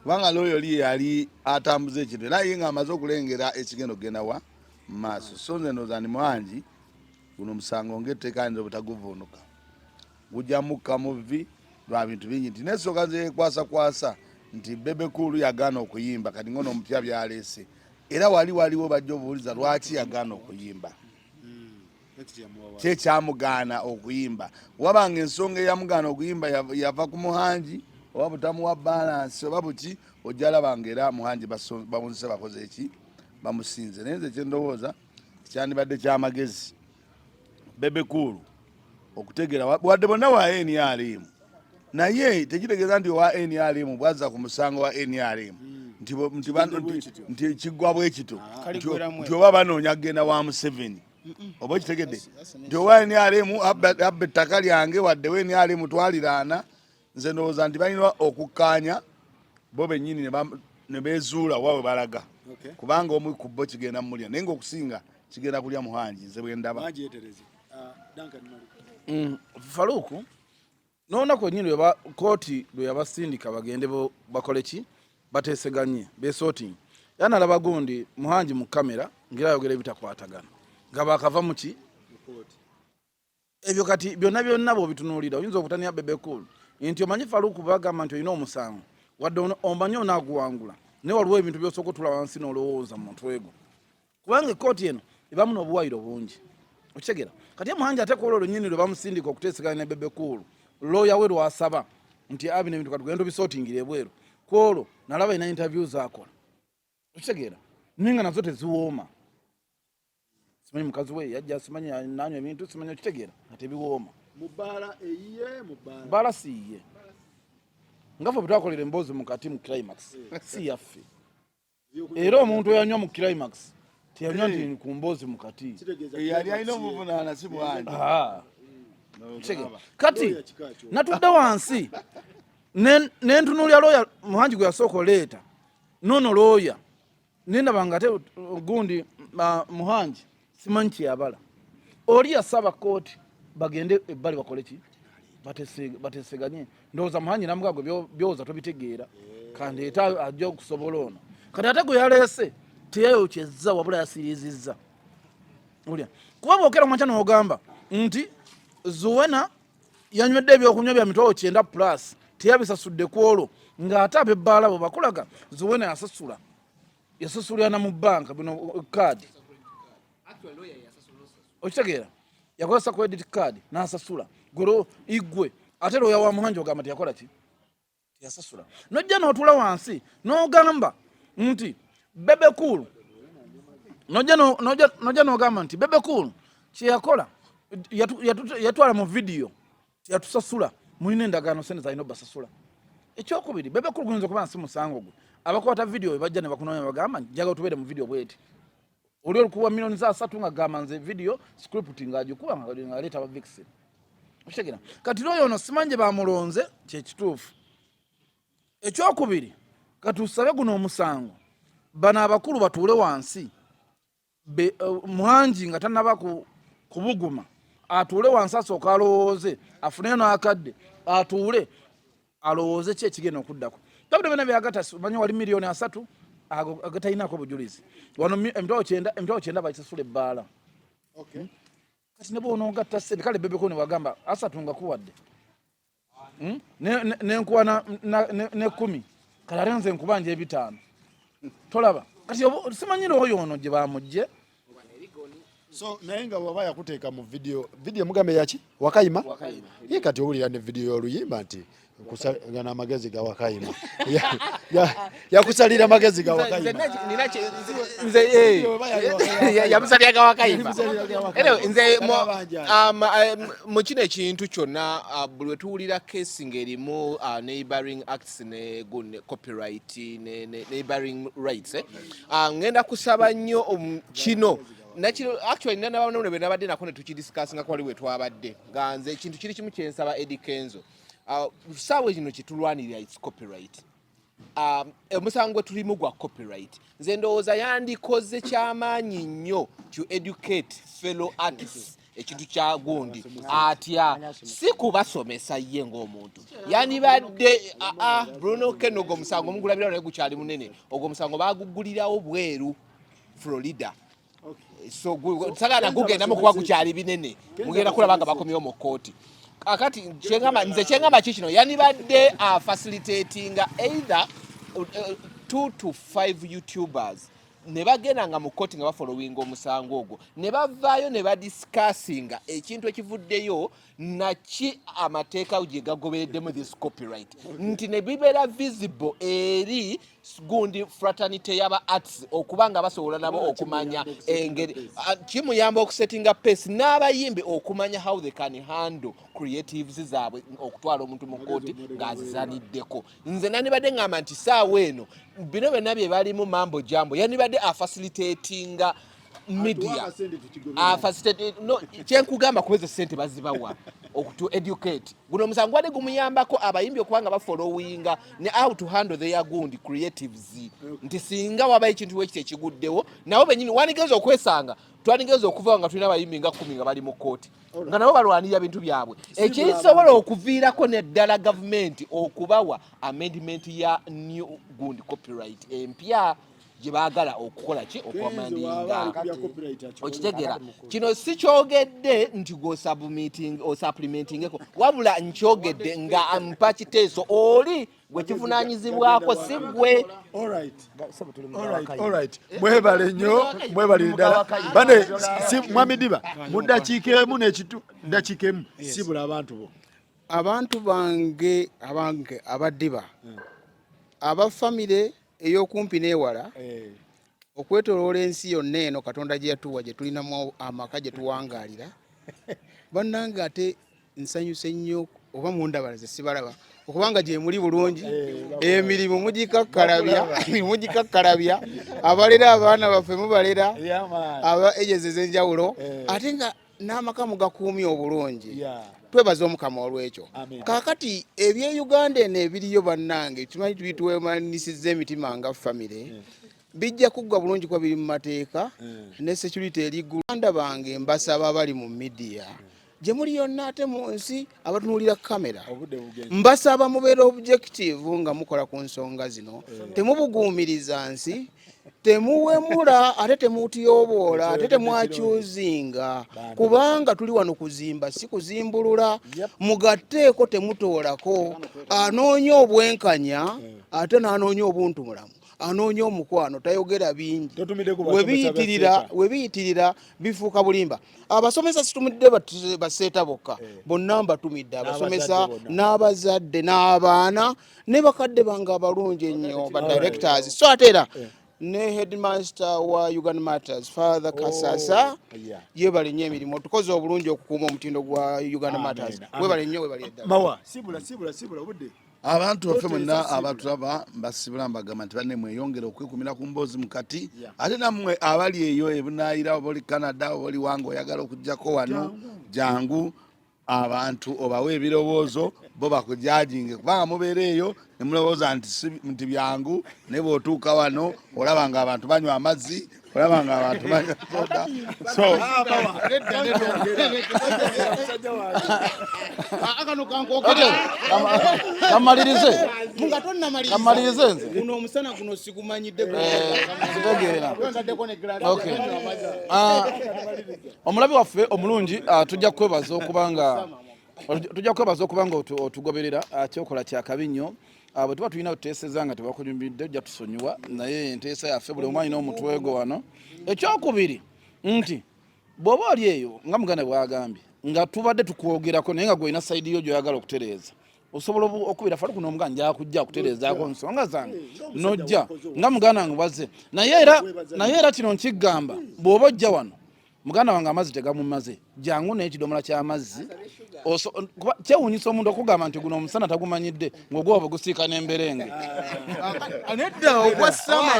Speaker 3: kubanga looya oli yali atambuza ekintu era ye ng'amaze okulengera ekigenda okugenda wa mu maaso so nze ndowooza ndi Muhanji guno musango ng'etteeka ayinza obutaguvuunuka gujja mukka muvi lwa bintu bingi nti n'ensonga zeekwasakwasa nti Bebe Cool yagaana okuyimba kati ngono omupya byaleese era waliwo bajja obuuliza lwaki yagaana okuyimba kyekyamugaana okuyimba wabanga ensonga eyamugaana okuyimba yava ku Muhanji oba butamuwa balansi oba buki ojja labanga era Muhanji bamunse bakoze eki bamusinze naye nze kyendowooza kyandibadde kyamagezi Bebe Cool okutegeera wadde bonna wa NRM naye tekitegeeza nti owa NRM bwazza ku musango wa NRM nti kiggwa bwe kito nti oba banoonya kugenda wa Museveni oba kitegedde nti owa NRM abba ettaka lyange wadde we NRM twaliraana nze ndowooza nti balina okukkaanya bo bennyini ne beezuula waabwe balaga kubanga omu ku bo kigenda mulya naye ng'okusinga kigenda kulya Muhanji nze bwe ndaba
Speaker 4: Faruku n'olunaku ennyini kooti lwe yabasindika bagende bakole ki bateeseganye beesootingi yanalaba gundi Muhanji mu kamera ngera ayogera ebitakwatagana nga bakava muki ebyo kati byonna bw'obitunuulira oyinza okutania Bebe Cool nti omanyi Faruku bagamba nti olina omusango wadde omanyi onaaguwangula naye waliwo ebintu by'osooka otula wansi n'olowooza mu mutwe gwo kubanga ekkooti eno ebamu n'obuwayiro bungi okitegeera kati Muhanji ate ku olwo nnyini lwe bamusindika okuteeseganya ne Bebe Cool looya we lwasaba nti bino ebintu katugenda obisootingire ebweru ku olwo nalaba ina interview zaakola okitegeera naye nga nazo teziwooma simanyi mukazi we yajja simanyi nanywa ebintu simanyi okitegeera nga tebiwooma bbaala siiye nga ffe bwe twakolera emboozi mukati mu climax si yaffe era omuntu eyanywa mu climax teyanywa nti ku mboozi mukati
Speaker 3: yali alina obuvunaana si Muhanji
Speaker 4: kati natudde wansi nentunuulya looya Muhanji gwe yasooka oleeta nono looya nendabanga ate gundi Muhanji simanyi kyeyabala oli yasaba kooti bagende ebbali bakole ki bateeseganye ndowooza Muhanji namugaa gwe byowoza tobitegeera kandeeta ajja okusobola ono kati ate gwe yaleese teyayokyezza wabula yasirizizza olya kuba bwokera mwankya n'ogamba nti Zuwena yanywedde ebyokunywa bya mitwalo 9 plus teyabisasudde ku olwo ng'ate ab'ebbaala bwe bakulaga Zuwena yasasulira na mu banka bino kaadi okitegeera yakozesa credit card n'asasula golo igwe ate looya wa Muhanji ogamba teyakola ki teyasasula nojja n'otula wansi n'ogamba nti Bebe Cool nojja n'ogamba nti Bebe Cool kyeyakola yatwala mu video yatusasula mulina endagaano sente zalina obasasula ekyokubiri Bebe Cool guyinza okuba nsi musango gwe abakwata video bajja ne bakunoonya bagamba njaga otubeere mu video bweti oli olukuwa milioni za 3 nga gamba nze video script ng'agikuba ng'aleeta aba vixen okitegeera kati looyo ono simanyi bamulonze kyekituufu ekyokubiri katusabe guno omusango bano abakulu batuule wansi Muhanji nga tannaba kubuguma atuule wansi asooka alowooze afuneyo n'akadde atuule alowooze ki ekigenda okuddako tabino byonna byagata manyi wali miliyoni 3 agatalinako bujulizi wano emitwalo 9 bakisasula ebbaala kati ne bw'onoogatta ssente kale Bebe Cool ne bagamba 3 nga kuwadde nenkuwa ne 10 kale ate nze nkubanja 5 tolaba kati simanyire oyo ono gye bamugye
Speaker 7: so naye nga waba yakuteeka mu video mugambe yaki Wakayima ye kati owulira ne video y'oluyimba nti kusalira amagezi ga Wakayima yakusalira amagezi ga Wakayima
Speaker 6: yamusalira ga Wakayima nze mu kino ekintu kyonna buli we tuwulira kesi ng'erimu neighboring acts ne copyright ne neighboring rights ngenda kusaba nnyo kino nakino actually nanabanone be nabadde nako ne tukidiscussing ko wali we twabadde nga nze ekintu kiri kimu kyensaba Eddie Kenzo sawe kino kitulwanirira its copyright omusango tulimu gwa copyright nze ndowooza yandikoze kyamaanyi nnyo to educate fellow artists ekintu kya gundi atya si kubasomesa ye ng'omuntu yanibadde Bruno Ken ogwo musango mugulabira naye gukyali munene ogwo musango baguggulirawo bweru Florida so sagana gugenda mu kuba gukyali binene mugenda kulaba nga bakomyewo mu kooti akati nze kyengamba kikino yanibadde facilitating either 2 to 5 YouTubers ne bagenda nga mu kooti nga bafollowing omusango ogwo ne bavaayo ne badiscussinga ekintu ekivuddeyo naki amateeka gye gagobereddemu this copyright nti ne bibeera visible eri gundi fraternity y'aba arts okuba nga basobola nabo okumanya engeri kimuyamba okusettinga pace n'abayimbi okumanya how they can handle creatives zaabwe okutwala omuntu mu kooti ng'azizaniddeko nze nanibadde ngamba nti saawa eno bino byonna bye balimu mambo jambo yanibadde afacilitatinga media kyenkugamba kuweza sente bazibawa okutu educate guno omusango wadde gumuyambako abayimbi okubanga bafollowinga ne how to handle their gundi creatives nti singa wabayo ekintu wekiti ekiguddewo nabo benyini wanigeza okwesanga twanigeza okuva nga tulina abayimbi nga 10 nga bali mu kooti nga nabo balwanirira bintu byabwe ekisobola okuviirako neddala gavumenti okubawa amendment ya new gundi copyright empya gye baagala okukola ki okwamandinga okitegeera kino si kyogedde nti supplementingeko wabula nkyogedde nga mpa kiteeso oli gwe kivunaanyizibwako si gwe
Speaker 7: mwebale nnyo mwebalire ddala bane si mwami Diba mu ddakiika emu n'ekitu ddakiika emu sibula abantu
Speaker 5: bange abaddiba aba famire ey'okumpi n'ewala okwetoloola ensi yonna eno Katonda gye yatuwa gye tulinamu amaka gye tuwangaalira bannange ate nsanyuse nnyo oba mundabalaze sibalaba okubanga gye muli bulungi emirimu mugikakkalabya abalera abaana baffe mubalera aba ages ez'enjawulo ate nga n'amaka mugakuumye obulungi twebaza Omukama olw'ekyo kaakati eby'Uganda eno ebiriyo bannange tumanyi tubituwemanisiza emitima nga famire bijja kuggwa bulungi kwa biri mu mateeka ne security eriggulu Uganda bange mbasaba bali mu media gye muli yonna ate mu nsi abatunuulira kamera mbasaba mubeera objective nga mukola ku nsonga zino temubuguumiriza nsi temuwemula ate temutyoboola ate temwakyuzinga kubanga tuli wano kuzimba si kuzimbulula mugatteeko temutoolako anoonya obwenkanya ate n'anoonya obuntumulamu anoonya omukwano tayogera bingi webiyitirira bifuuka bulimba abasomesa situmidde baseeta bokka bonna mbatumidde abasomesa n'abazadde n'abaana ne bakadde bange abalungi ennyo ba directors so ate era ne headmaster wa Uganda Matters Father Kasasa yebale nnyo emirimu tukoze obulungi okukuuma omutindo gwa Uganda Matters webale nnyo webale ddala
Speaker 7: mawa sibula budde
Speaker 3: abantu baffe mwenna abatulaba mbasibula mbagamba nti banne mweyongera okwekumira ku mboozi mukati ate nammwe abali eyo ebunaayira oba oli Canada oba oli wange oyagala okujjako wano jangu abantu obawe ebirowoozo bo bakujajinge kubanga mubeera eyo ne mulowooza nti byangu ne bw'otuuka wano olaba nga abantu banywa amazzi olaba nga abantu banywa soda so
Speaker 4: kamalirize nze
Speaker 5: guno omusana guno sigumanyidde
Speaker 4: omulabi waffe omulungi tujja kwebaza okubanga otugoberera kyokola kyakabi nnyo bwe tuba tulina tuteeseza nga tebakunyumidde ojja tusonyiwa naye enteesa yaffe buli omu alina omutwego wano ekyokubiri nti bw'oba oli eyo nga muganda bwagambye nga tubadde tukwogerako naye nga gwolina sayidi yo gy'oyagala okutereeza osobola okubira faluku n'omuga nja kujja kutereezaako nsonga zange nojja nga muganda wange bwazze naye era kino nkigamba bw'oba ojja wano muganda wange amazzi tegamumaze jangu n'ekidomola ky'amazzi kyewuunyisa omuntu okugamba nti guno omusana tagumanyidde ng'ogwoba gusiika n'emberenge
Speaker 5: nedda ogwasama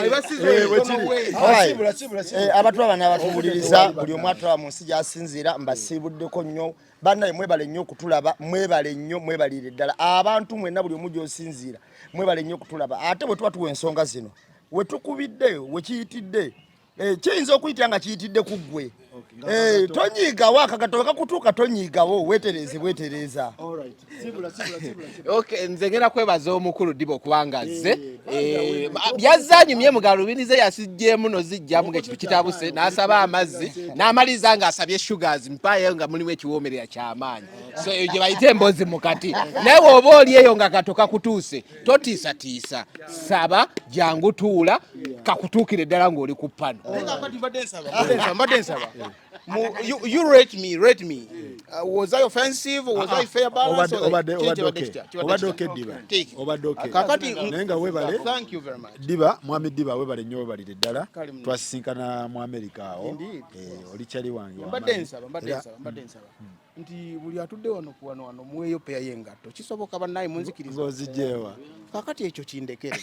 Speaker 1: abatulaba n'abatuwuliriza buli omu atulaba mu nsi gy'asinziira mbasiibuddeko nnyo bannaye mwebale nnyo okutulaba mwebale nnyo mwebalire ddala abantu mwenna buli omu gy'osinziira mwebale nnyo okutulaba ate bwe tuba tuwa ensonga zino we tukubidde we kiyitidde kiyinza okuyitira nga kiyitidde ku ggwe tonyigawo akakatono kakutuuka tonyigawo wetereza.
Speaker 6: Okay, nze ngenda kwebaza omukulu Dibbo kubanga azze byazzanyumye mu galubinize yasijjemu nozijjamu ng'ekintu kitabuse n'asaba amazzi n'amaliza ng'asabye sugars mpayo nga mulimu ekiwoomerera ky'amaanyi so eyo gye bayita emboozi mu kati naye bw'oba oli eyo nga kato kakutuuse totiisatiisa saba jangu tuula kakutuukire ddala ng'oli ku pano.
Speaker 5: mbadde nsaba you rate me was I offensive, was I fair balance?
Speaker 7: Obadde okay Dibba. Obadde okay.
Speaker 5: Kakati
Speaker 7: nenga webale.
Speaker 5: Thank you very much.
Speaker 7: Dibba, Mwami Dibba webale nnyo webalire ddala. Twasisinkana mu America awo. Oli kyali wange.
Speaker 5: Mbadde nsaba. Nti buli atudde wano mweyo peya y'engatto kisoboka bannaye munzikiriza.
Speaker 7: Ng'ozigyewa.
Speaker 5: Kakati ekyo kindekere.